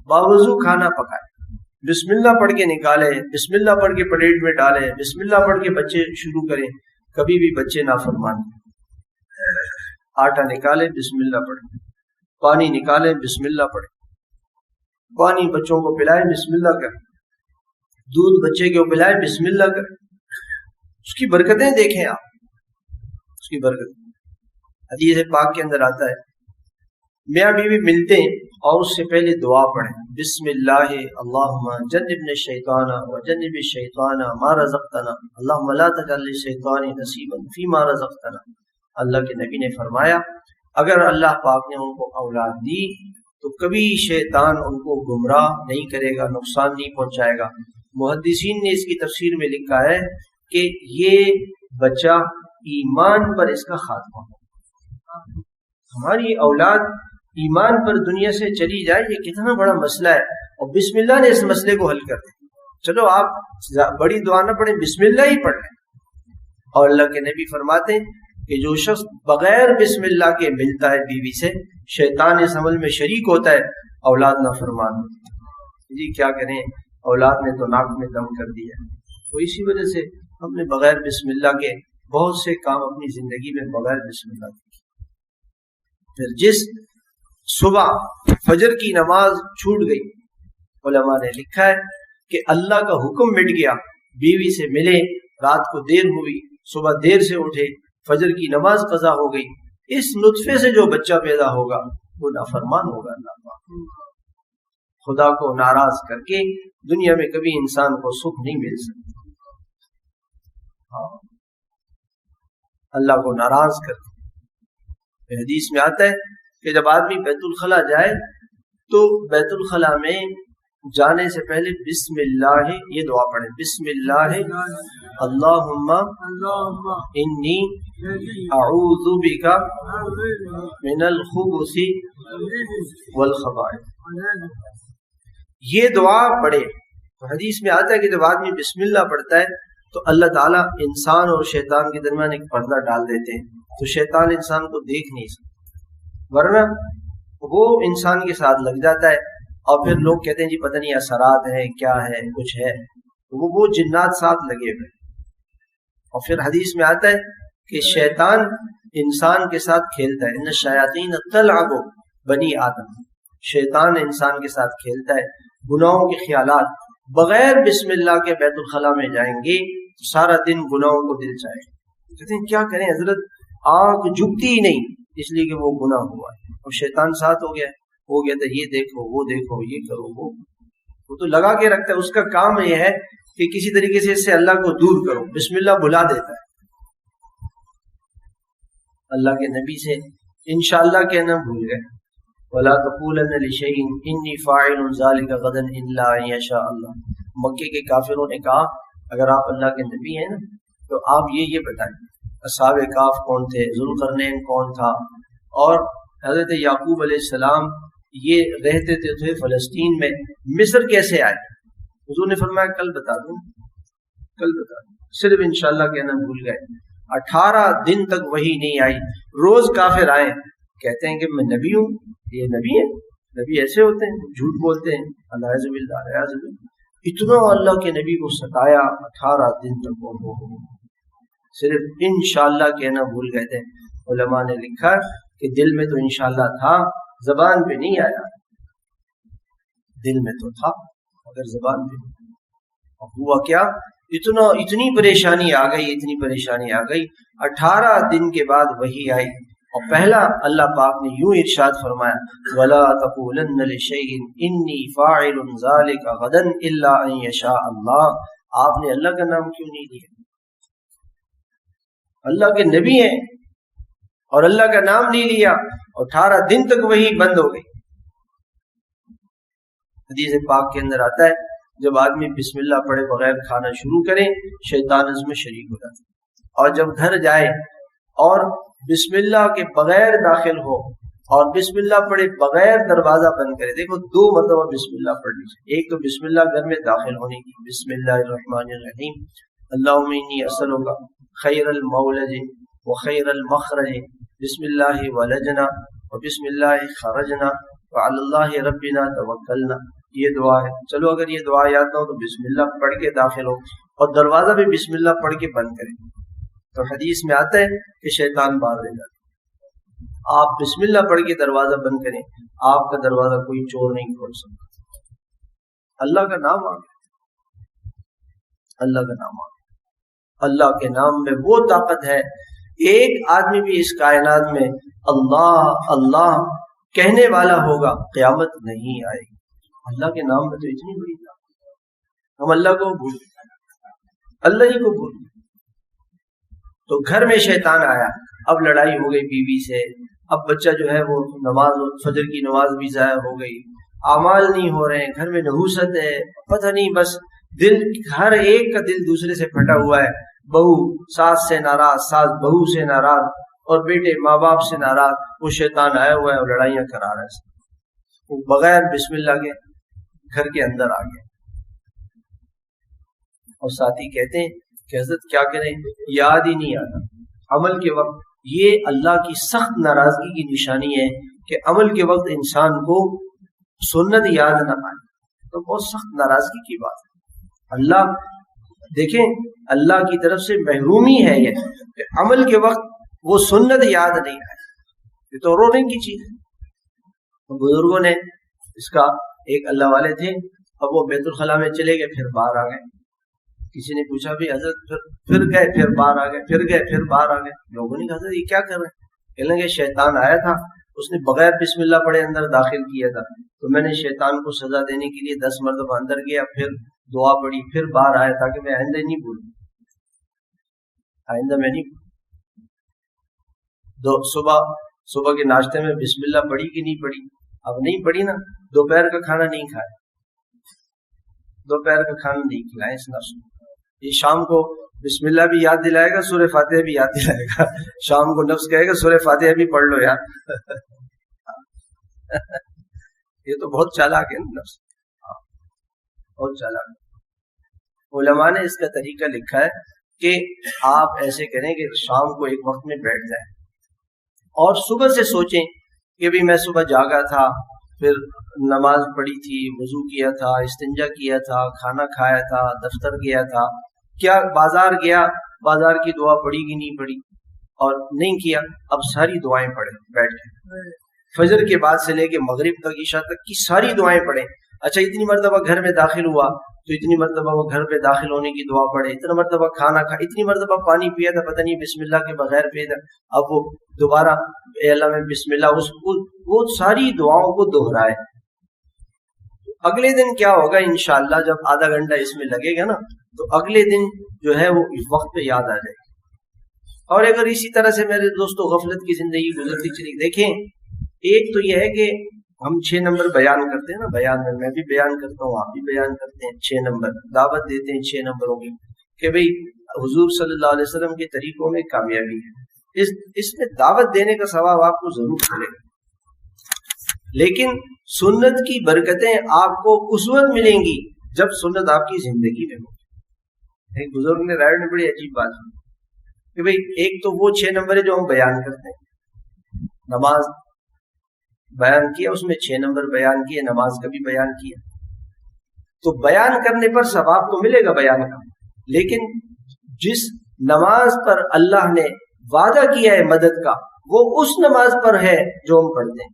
باوضو کھانا پکائے، بسم اللہ پڑھ کے نکالے، بسم اللہ پڑھ کے پلیٹ میں ڈالے، بسم اللہ پڑھ کے بچے شروع کریں، کبھی بھی بچے نافرمان۔ آٹا نکالے بسم اللہ پڑھے، پانی نکالے بسم اللہ پڑھے، پانی بچوں کو پلائے بسم اللہ کریں، دودھ بچے کو پلائے بسم اللہ کریں، اس کی برکتیں دیکھیں آپ، اس کی برکت۔ حدیث پاک کے اندر آتا ہے میاں بیوی ملتے ہیں اور اس سے پہلے دعا پڑھیں، بسم اللہ اللہم جنبنا الشیطان وجنب الشیطان ما رزقتنا اللہم لا تجعل للشیطان نصیبا فیما رزقتنا۔ اللہ کے نبی نے فرمایا اگر اللہ پاک نے ان کو اولاد دی تو کبھی شیطان ان کو گمراہ نہیں کرے گا، نقصان نہیں پہنچائے گا۔ محدثین نے اس کی تفسیر میں لکھا ہے کہ یہ بچہ ایمان پر اس کا خاتمہ ہو۔ ہماری اولاد ایمان پر دنیا سے چلی جائے، یہ کتنا بڑا مسئلہ ہے، اور بسم اللہ نے اس مسئلے کو حل کر دیا۔ چلو آپ بڑی دعا نہ پڑھیں، بسم اللہ ہی پڑھ لیں۔ اور اللہ کے نبی فرماتے ہیں کہ جو شخص بغیر بسم اللہ کے ملتا ہے بیوی سے، شیطان اس عمل میں شریک ہوتا ہے، اولاد نافرمان ہوتی ہے۔ جی کیا کریں، اولاد نے تو ناک میں دم کر دیا ہے، تو اسی وجہ سے ہم نے بغیر بسم اللہ کے بہت سے کام اپنی زندگی میں بغیر بسم اللہ کے۔ پھر جس صبح فجر کی نماز چھوٹ گئی، علماء نے لکھا ہے کہ اللہ کا حکم مٹ گیا، بیوی سے ملے، رات کو دیر ہوئی، صبح دیر سے اٹھے، فجر کی نماز قضا ہو گئی، اس نطفے سے جو بچہ پیدا ہوگا وہ نافرمان ہوگا اللہ پاک۔ خدا کو ناراض کر کے دنیا میں کبھی انسان کو سکھ نہیں مل سکتا۔ اللہ کو ناراض کر کے حدیث میں آتا ہے کہ جب آدمی بیت الخلا جائے تو بیت الخلا میں جانے سے پہلے بسم اللہ یہ دعا پڑھے، بسم اللہ اللہم انی اعوذ بک من الخبث والخبائث، یہ دعا پڑھے۔ تو حدیث میں آتا ہے کہ جب آدمی بسم اللہ پڑھتا ہے تو اللہ تعالیٰ انسان اور شیطان کے درمیان ایک پردہ ڈال دیتے ہیں، تو شیطان انسان کو دیکھ نہیں سکتا، ورنہ وہ انسان کے ساتھ لگ جاتا ہے، اور پھر لوگ کہتے ہیں جی پتہ نہیں اثرات ہیں، کیا ہے، کچھ ہے، وہ جنات ساتھ لگے ہوئے۔ اور پھر حدیث میں آتا ہے کہ شیطان انسان کے ساتھ کھیلتا ہے، ان الشیاطین تلعب بنی آدم، شیطان انسان کے ساتھ کھیلتا ہے، گناہوں کے خیالات بغیر بسم اللہ کے بیت الخلا میں جائیں گے تو سارا دن گناہوں کو دل چاہے، کہتے ہیں کیا کریں حضرت، آنکھ جھکتی ہی نہیں، اس لیے کہ وہ گناہ ہوا ہے، اور شیطان ساتھ ہو گیا ہے، وہ کہتا ہے یہ دیکھو، وہ دیکھو، یہ کرو، وہ تو لگا کے رکھتا ہے، اس کا کام یہ ہے کہ کسی طریقے سے اس سے اللہ کو دور کرو، بسم اللہ بھلا دیتا ہے۔ اللہ کے نبی سے انشاءاللہ کہنا بھول گئے، وَلَا تَقُولَنَّ لِشَيْءٍ إِنِّي فَاعِلٌ ذَلِكَ غَدًا إِلَّا أَن يَشَاءَ اللَّهُ۔ مکے کے کافروں نے کہا اگر آپ اللہ کے نبی ہیں نا تو آپ یہ بتائیں اصحاب کہف کون تھے، ذوالقرنین کون تھا، اور حضرت یعقوب علیہ السلام یہ رہتے تھے فلسطین میں، مصر کیسے آئے؟ حضور نے فرمایا کل بتا دوں، کل بتا دوں، صرف انشاءاللہ کہنا بھول گئے۔ 18 دن تک وہی نہیں آئی، روز کافر آئے، کہتے ہیں کہ میں نبی ہوں، یہ نبی ہے، نبی ایسے ہوتے ہیں، جھوٹ بولتے ہیں، الیاذ باللہ، الیاذ باللہ۔ اتنا اللہ کے نبی کو ستایا، 18 دن تک وہ صرف انشاءاللہ کہنا بھول گئے تھے۔ علماء نے لکھا کہ دل میں تو انشاءاللہ تھا، زبان پہ نہیں آیا، دل میں تو تھا مگر زبان پہ نہیں۔ اور ہوا کیا، اتنی پریشانی آ گئی، اتنی پریشانی آ گئی، 18 دن کے بعد وہی آئی، اور پہلا اللہ پاک نے یوں ارشاد فرمایا وَلَا تَقُولَنَّ لِشَيْءٍ إِنِّي فَاعِلٌ ذَلِكَ غَدًا إِلَّا أَن يَشَاءَ اللَّهُ۔ آپ نے اللہ کا نام کیوں نہیں لیا؟ اللہ کے نبی ہیں اور اللہ کا نام نہیں لیا، اور 18 دن تک وہی بند ہو گئی۔ حدیث پاک کے اندر آتا ہے جب آدمی بسم اللہ پڑھے بغیر کھانا شروع کرے شیطان اس میں شریک ہو جاتا ہے، اور جب گھر جائے اور بسم اللہ کے بغیر داخل ہو اور بسم اللہ پڑھے بغیر دروازہ بند کرے، دیکھو 2 مرتبہ بسم اللہ پڑھ لیجیے، ایک تو بسم اللہ گھر میں داخل ہونے کی، بسم اللہ الرحمن الرحیم، اللہم انی اسألک خیر المولج وخیر المخرج، بسم اللہ ولجنا وبسم اللہ خرجنا وعلی اللہ ربنا توکلنا، یہ دعا ہے۔ چلو اگر یہ دعا یاد نہ ہو تو بسم اللہ پڑھ کے داخل ہو، اور دروازہ بھی بسم اللہ پڑھ کے بند کریں، تو حدیث میں آتا ہے کہ شیطان باہر رہ جاتا ہے۔ آپ بسم اللہ پڑھ کے دروازہ بند کریں، آپ کا دروازہ کوئی چور نہیں کھول سکتا۔ اللہ کا نام آ گیا، اللہ کا نام آ گیا، اللہ کے نام میں وہ طاقت ہے، ایک آدمی بھی اس کائنات میں اللہ اللہ کہنے والا ہوگا قیامت نہیں آئے گی۔ اللہ کے نام میں تو اتنی بڑی طاقت، ہم اللہ کو بھول گئے، اللہ ہی کو بھول گئے۔ تو گھر میں شیطان آیا، اب لڑائی ہو گئی بیوی سے، اب بچہ جو ہے وہ نماز فجر کی نماز بھی ضائع ہو گئی، اعمال نہیں ہو رہے ہیں، گھر میں نحوست ہے، پتہ نہیں، بس دل ہر ایک کا دل دوسرے سے پھٹا ہوا ہے، بہو ساس سے ناراض، ساس بہو سے ناراض، اور بیٹے ماں باپ سے ناراض، وہ شیطان آیا ہوا ہے اور لڑائیاں کرا رہا ہے، وہ بغیر بسم اللہ کے گھر کے اندر آ گئے۔ اور ساتھی کہتے ہیں کہ حضرت کیا کریں، یاد ہی نہیں آتا عمل کے وقت۔ یہ اللہ کی سخت ناراضگی کی نشانی ہے کہ عمل کے وقت انسان کو سنت یاد نہ آئے، تو بہت سخت ناراضگی کی بات ہے۔ اللہ دیکھیں، اللہ کی طرف سے محرومی ہے یہ کہ عمل کے وقت وہ سنت یاد نہیں آئے، یہ تو رونے کی چیز ہے۔ بزرگوں نے اس کا، ایک اللہ والے تھے، اب وہ بیت الخلاء میں چلے گئے، پھر باہر آ گئے۔ کسی نے پوچھا بھی حضرت پھر گئے، پھر باہر آ گئے، پھر گئے، پھر باہر آ گئے۔ لوگوں نے کہا حضرت یہ کیا کر رہے ہیں؟ کہنے لگے شیطان آیا تھا، اس نے بغیر بسم اللہ پڑھے اندر داخل کیا تھا، تو میں نے شیطان کو سزا دینے کے لیے 10 مرتبہ اندر گیا، پھر دعا پڑھی، پھر باہر آیا، تاکہ میں آئندہ نہیں بھولوں، آئندہ میں نہیں بھولوں۔ صبح کے ناشتے میں بسم اللہ پڑھی کہ نہیں پڑھی؟ اب نہیں پڑھی نا، دوپہر کا کھانا نہیں کھایا، دوپہر کا کھانا نہیں کھلائے اس ناشتے۔ یہ شام کو بسم اللہ بھی یاد دلائے گا، سورہ فاتحہ بھی یاد دلائے گا، شام کو نفس کہے گا سورہ فاتحہ بھی پڑھ لو یار۔ یہ تو بہت چالاک ہے نفس، بہت چالاک۔ علماء نے اس کا طریقہ لکھا ہے کہ آپ ایسے کریں کہ شام کو ایک وقت میں بیٹھ جائیں اور صبح سے سوچیں کہ بھی میں صبح جاگا تھا، پھر نماز پڑھی تھی، وضو کیا تھا، استنجا کیا تھا، کھانا کھایا تھا، دفتر گیا تھا، کیا بازار گیا، بازار کی دعا پڑھی کہ نہیں پڑھی، اور نہیں کیا، اب ساری دعائیں پڑھیں بیٹھ کے، فجر کے بعد سے لے کے مغرب تک، عشاء تک کی ساری دعائیں پڑھیں۔ اچھا اتنی مرتبہ گھر میں داخل ہوا تو اتنی مرتبہ وہ گھر پہ داخل ہونے کی دعا پڑھے، اتنا مرتبہ کھانا کھا، اتنی مرتبہ پانی پیا تھا، پتہ نہیں بسم اللہ کے بغیر پیا تھا، اب وہ دوبارہ اے اللہ میں بسم اللہ، وہ ساری دعاؤں کو دہرائے۔ اگلے دن کیا ہوگا انشاءاللہ، جب آدھا گھنٹہ اس میں لگے گا نا، تو اگلے دن جو ہے وہ وقت پہ یاد آ جائے گا۔ اور اگر اسی طرح سے میرے دوستوں غفلت کی زندگی گزرتی چلی، دیکھیں ایک تو یہ ہے کہ ہم 6 نمبر بیان کرتے ہیں نا، بیان میں بھی بیان کرتا ہوں، آپ بھی بیان کرتے ہیں، 6 نمبر دعوت دیتے ہیں 6 نمبروں کی، کہ بھئی حضور صلی اللہ علیہ وسلم کے طریقوں میں کامیابی ہے، اس میں دعوت دینے کا ثواب آپ کو ضرور ملے گا، لیکن سنت کی برکتیں آپ کو اس وقت ملیں گی جب سنت آپ کی زندگی میں ہو۔ ایک بزرگ نے رائے میں بڑی عجیب بات کی کہ بھئی ایک تو وہ 6 نمبر ہے جو ہم بیان کرتے ہیں، نماز بیان کیا، اس میں 6 نمبر بیان کیے، نماز کا بھی بیان کیا، تو بیان کرنے پر ثواب تو ملے گا بیان کا، لیکن جس نماز پر اللہ نے وعدہ کیا ہے مدد کا، وہ اس نماز پر ہے جو ہم پڑھتے ہیں،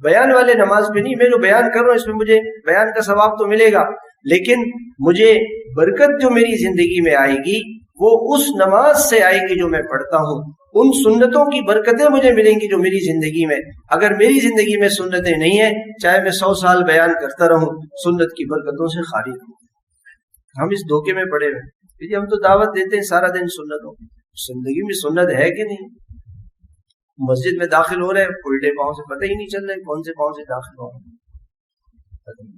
بیان والے نماز پہ نہیں۔ میں جو بیان کر رہا ہوں اس میں مجھے بیان کا ثواب تو ملے گا، لیکن مجھے برکت جو میری زندگی میں آئے گی وہ اس نماز سے آئے گی جو میں پڑھتا ہوں، ان سنتوں کی برکتیں مجھے ملیں گی جو میری زندگی میں، اگر میری زندگی میں سنتیں نہیں ہیں، چاہے میں 100 سال بیان کرتا رہوں، سنت کی برکتوں سے خالی ہوں۔ ہم اس دھوکے میں پڑے ہوئے، ہم تو دعوت دیتے ہیں سارا دن سنتوں، زندگی میں سنت ہے کہ نہیں؟ مسجد میں داخل ہو رہے ہیں الٹے پاؤں سے، پتہ ہی نہیں چل رہا کون سے پاؤں سے داخل ہو رہے ہیں۔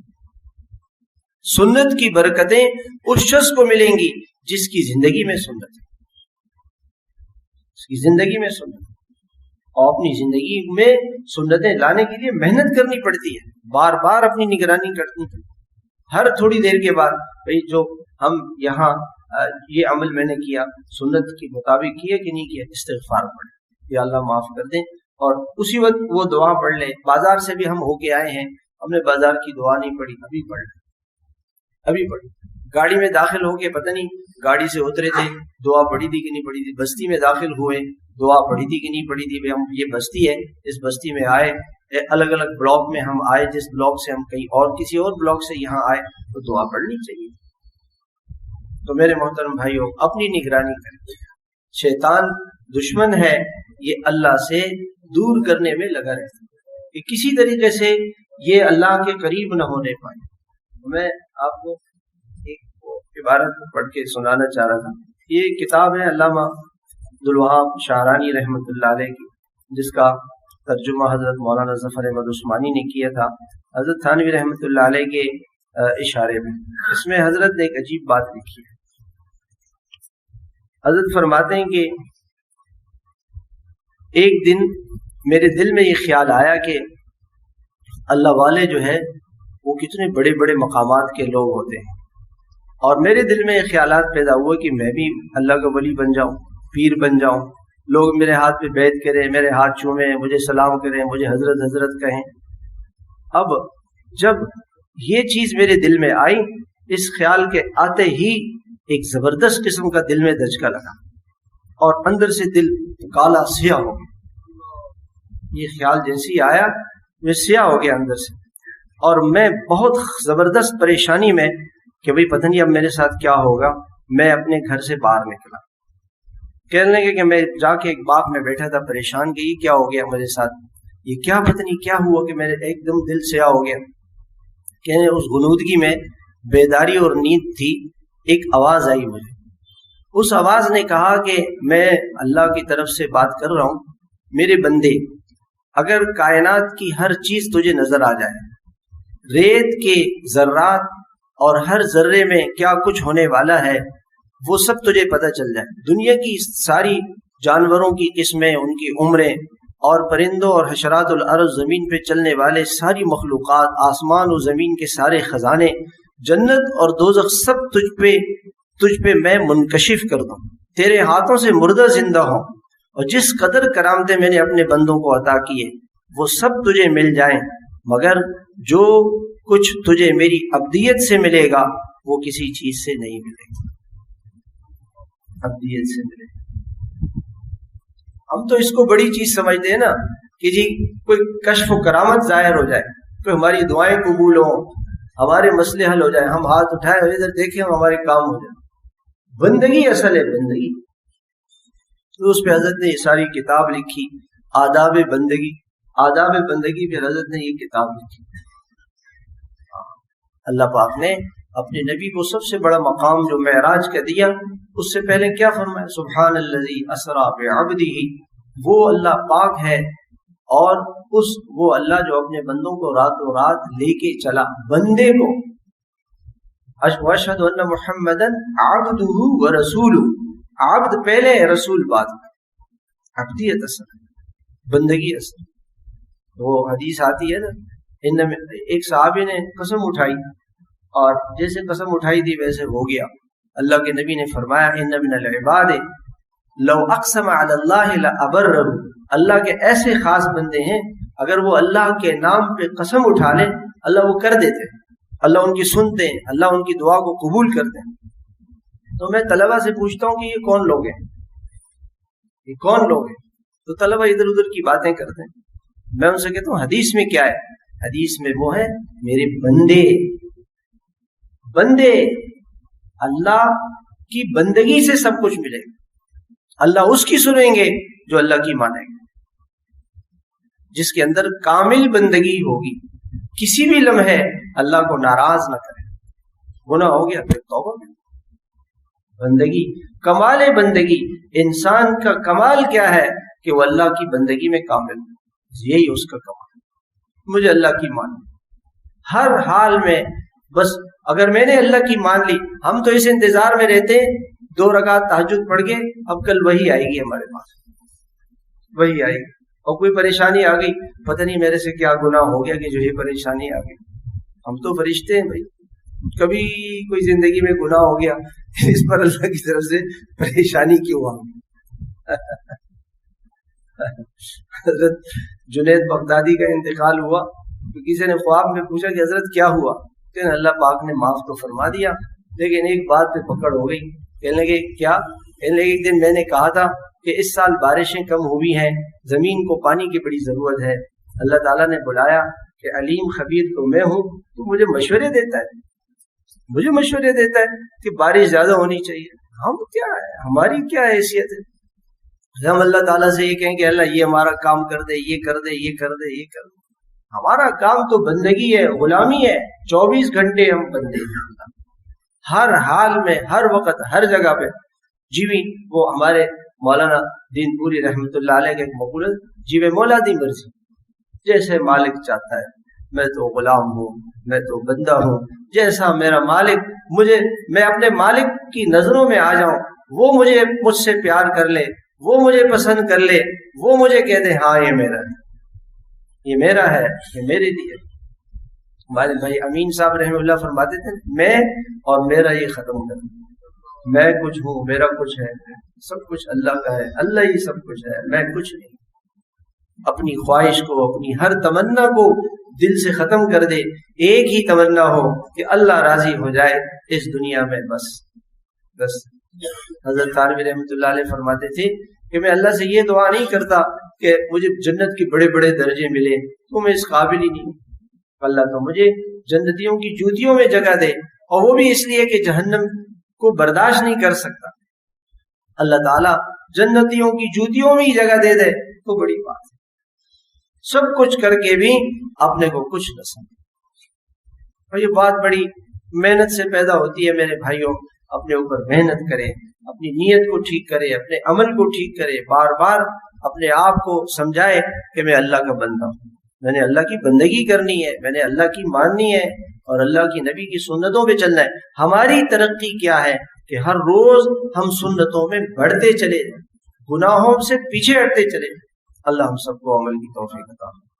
سنت کی برکتیں اس شخص کو ملیں گی جس کی زندگی میں سنت ہے، اس کی زندگی میں سنت، اور اپنی زندگی میں سنتیں لانے کے لیے محنت کرنی پڑتی ہے، بار بار اپنی نگرانی کرنی پڑتی ہے، ہر تھوڑی دیر کے بعد بھئی جو ہم یہاں یہ عمل میں نے کیا سنت کے مطابق کیا کہ نہیں کیا، استغفار پڑھیں یا اللہ معاف کر دیں، اور اسی وقت وہ دعا پڑھ لیں۔ بازار سے بھی ہم ہو کے آئے ہیں، ہم نے بازار کی دعا نہیں پڑھی، ابھی پڑھ لیں، ابھی پڑھی۔ گاڑی میں داخل ہو کے پتہ نہیں گاڑی سے اترے تھے، دعا پڑھی تھی کہ نہیں پڑھی تھی، بستی میں داخل ہوئے، دعا پڑھی تھی کہ نہیں پڑھی تھی، ہم یہ بستی ہے، اس بستی میں آئے، الگ الگ بلاک میں ہم آئے، جس بلاک سے ہم کہیں اور کسی اور بلاک سے یہاں آئے، تو دعا پڑھنی چاہیے۔ تو میرے محترم بھائیوں، اپنی نگرانی کریں، شیطان دشمن ہے، یہ اللہ سے دور کرنے میں لگا رہتا ہے کہ کسی طریقے سے یہ اللہ کے قریب نہ ہونے پائے۔ میں آپ کو ایک عبارت پڑھ کے سنانا چاہ رہا تھا، یہ کتاب ہے علامہ عبدالوہاب شعرانی رحمۃ اللہ علیہ کی، جس کا ترجمہ حضرت مولانا ظفر احمد عثمانی نے کیا تھا حضرت تھانوی رحمۃ اللہ علیہ کے اشارے میں. اس میں حضرت نے ایک عجیب بات لکھی ہے. حضرت فرماتے ہیں کہ ایک دن میرے دل میں یہ خیال آیا کہ اللہ والے جو ہے وہ کتنے بڑے بڑے مقامات کے لوگ ہوتے ہیں، اور میرے دل میں یہ خیالات پیدا ہوئے کہ میں بھی اللہ کا ولی بن جاؤں، پیر بن جاؤں، لوگ میرے ہاتھ پہ بیعت کریں، میرے ہاتھ چومیں، مجھے سلام کریں، مجھے حضرت حضرت کہیں. اب جب یہ چیز میرے دل میں آئی، اس خیال کے آتے ہی ایک زبردست قسم کا دل میں دھچکا لگا اور اندر سے دل کالا سیاہ ہو گیا. یہ خیال جیسے ہی آیا میں سیاہ ہو گیا اندر سے، اور میں بہت زبردست پریشانی میں کہ بھئی پتہ نہیں اب میرے ساتھ کیا ہوگا. میں اپنے گھر سے باہر نکلا، کہنے لگے کہ میں جا کے ایک باغ میں بیٹھا تھا پریشان کہ یہ کیا ہو گیا میرے ساتھ، یہ کیا پتہ نہیں کیا ہوا کہ میرے ایک دم دل سیاہ ہو گیا. کہنے اس غنودگی میں بیداری اور نیند تھی، ایک آواز آئی مجھے. اس آواز نے کہا کہ میں اللہ کی طرف سے بات کر رہا ہوں، میرے بندے اگر کائنات کی ہر چیز تجھے نظر آ جائے، ریت کے ذرات اور ہر ذرے میں کیا کچھ ہونے والا ہے وہ سب تجھے پتہ چل جائے، دنیا کی ساری جانوروں کی قسمیں، ان کی عمریں، اور پرندوں اور حشرات الارض، زمین پہ چلنے والے ساری مخلوقات، آسمان و زمین کے سارے خزانے، جنت اور دوزخ، سب تجھ پہ میں منکشف کر دوں، تیرے ہاتھوں سے مردہ زندہ ہوں، اور جس قدر کرامتیں میں نے اپنے بندوں کو عطا کیے وہ سب تجھے مل جائیں، مگر جو کچھ تجھے میری عبدیت سے ملے گا وہ کسی چیز سے نہیں ملے گا، عبدیت سے ملے گا. ہم تو اس کو بڑی چیز سمجھتے ہیں نا کہ جی کوئی کشف و کرامت ظاہر ہو جائے، کوئی ہماری دعائیں قبول ہوں، ہمارے مسئلے حل ہو جائیں، ہم ہاتھ اٹھائیں اور ادھر دیکھیں ہمارے کام ہو جائیں. بندگی اصل ہے، بندگی. تو اس پہ حضرت نے یہ ساری کتاب لکھی، آداب بندگی. آداب بندگی پہ حضرت نے یہ کتاب لکھی. اللہ پاک نے اپنے نبی کو سب سے بڑا مقام جو معراج کا دیا، اس سے پہلے کیا فرمایا؟ سبحان الذی اسری بعبدہ. وہ اللہ پاک ہے، اور وہ اللہ جو اپنے بندوں کو راتوں رات لے کے چلا، بندے کو. واشہد ان محمدا عبدہ ورسولہ. عبد پہلے، رسول بعد. عبدیت اصل، بندگی اصل. وہ حدیث آتی ہے نا، ایک صحابی نے قسم اٹھائی اور جیسے قسم اٹھائی تھی ویسے ہو گیا. اللہ کے نبی نے فرمایا ان من العباد لو اقسم علی اللہ لابرہ. اللہ کے ایسے خاص بندے ہیں اگر وہ اللہ کے نام پہ قسم اٹھا لیں اللہ وہ کر دیتے، اللہ ان کی سنتے ہیں، اللہ ان کی دعا کو قبول کرتے ہیں. تو میں طلبہ سے پوچھتا ہوں کہ یہ کون لوگ ہیں، یہ کون لوگ ہیں؟ تو طلبہ ادھر ادھر کی باتیں کرتے ہیں. میں ان سے کہتا ہوں حدیث میں کیا ہے؟ حدیث میں وہ ہے میرے بندے. بندے اللہ کی بندگی سے سب کچھ ملے گا. اللہ اس کی سنیں گے جو اللہ کی مانیں گے، جس کے اندر کامل بندگی ہوگی، کسی بھی لمحے اللہ کو ناراض نہ کرے. گناہ ہو گیا پھر توبہ کرے. بندگی، کمال بندگی، انسان کا کمال کیا ہے کہ وہ اللہ کی بندگی میں کامل، یہی اس کا کمال. مجھے اللہ کی مان ہر حال میں. بس اگر میں نے اللہ کی مان لی، ہم تو اس انتظار میں رہتے ہیں 2 رکعت تہجد پڑھ کے اب کل وہی آئے گی ہمارے پاس، وہی آئے گی. اور کوئی پریشانی آ گئی، پتہ نہیں میرے سے کیا گناہ ہو گیا کہ جو یہ پریشانی آ گئی. ہم تو فرشتے ہیں بھائی، کبھی کوئی زندگی میں گناہ ہو گیا اس پر اللہ کی طرف سے پریشانی کیوں آ گئی؟ حضرت جنید بغدادی کا انتقال ہوا تو کسی نے خواب میں پوچھا کہ حضرت کیا ہوا؟ کہ اللہ پاک نے معاف تو فرما دیا لیکن ایک بات پہ پکڑ ہو گئی. کہنے لگے کیا؟ کہنے لگے ایک دن میں نے کہا تھا کہ اس سال بارشیں کم ہوئی ہیں، زمین کو پانی کی بڑی ضرورت ہے. اللہ تعالیٰ نے بلایا کہ علیم خبیر تو میں ہوں، تو مجھے مشورے دیتا ہے، مجھے مشورے دیتا ہے کہ بارش زیادہ ہونی چاہیے. ہم کیا ہے، ہماری کیا حیثیت ہے؟ ہم اللہ تعالیٰ سے یہ کہیں کہ اللہ یہ ہمارا کام کر دے، یہ کر دے، یہ کر دے، یہ کر دے. ہمارا کام تو بندگی ہے، غلامی ہے. 24 گھنٹے ہم بندے ہیں، ہر حال میں، ہر وقت، ہر جگہ پہ. جی بھی وہ ہمارے مولانا دین پوری رحمت اللہ علیہ کا ایک مقولہ، جیوے مولا دی مرضی، جیسے مالک چاہتا ہے، میں تو غلام ہوں، میں تو بندہ ہوں، جیسا میرا مالک مجھے، میں اپنے مالک کی نظروں میں آ جاؤں، وہ مجھ سے پیار کر لے، وہ مجھے پسند کر لے، وہ مجھے کہہ دے ہاں یہ میرا ہے، یہ میرا ہے، یہ میرے لیے۔ ہمارے بھائی امین صاحب رحمہ اللہ فرماتے تھے میں اور میرا یہ ختم کر، میں کچھ ہوں، میرا کچھ ہے، سب کچھ اللہ کا ہے، اللہ ہی سب کچھ ہے، میں کچھ نہیں۔ اپنی خواہش کو، اپنی ہر تمنا کو دل سے ختم کر دے، ایک ہی تمنا ہو کہ اللہ راضی ہو جائے اس دنیا میں، بس۔ حضرت تھانوی رحمۃ اللہ علیہ فرماتے تھے کہ میں اللہ سے یہ دعا نہیں کرتا کہ مجھے جنت کے بڑے بڑے درجے ملے، تو میں اس قابل ہی نہیں، اللہ تو مجھے جنتیوں کی جوتیوں میں جگہ دے، اور وہ بھی اس لیے کہ جہنم کو برداشت نہیں کر سکتا، اللہ تعالیٰ جنتیوں کی جوتیوں میں ہی جگہ دے دے تو بڑی بات ہے۔ سب کچھ کر کے بھی اپنے کو کچھ نہ سمجھے، اور یہ بات بڑی محنت سے پیدا ہوتی ہے میرے بھائیوں۔ اپنے اوپر محنت کرے، اپنی نیت کو ٹھیک کرے، اپنے عمل کو ٹھیک کرے، بار بار اپنے آپ کو سمجھائے کہ میں اللہ کا بندہ ہوں، میں نے اللہ کی بندگی کرنی ہے، میں نے اللہ کی ماننی ہے اور اللہ کی نبی کی سنتوں پہ چلنا ہے۔ ہماری ترقی کیا ہے کہ ہر روز ہم سنتوں میں بڑھتے چلے جائیں، گناہوں سے پیچھے ہٹتے چلے جائیں۔ اللہ ہم سب کو عمل کی توفیق عطا فرمائے۔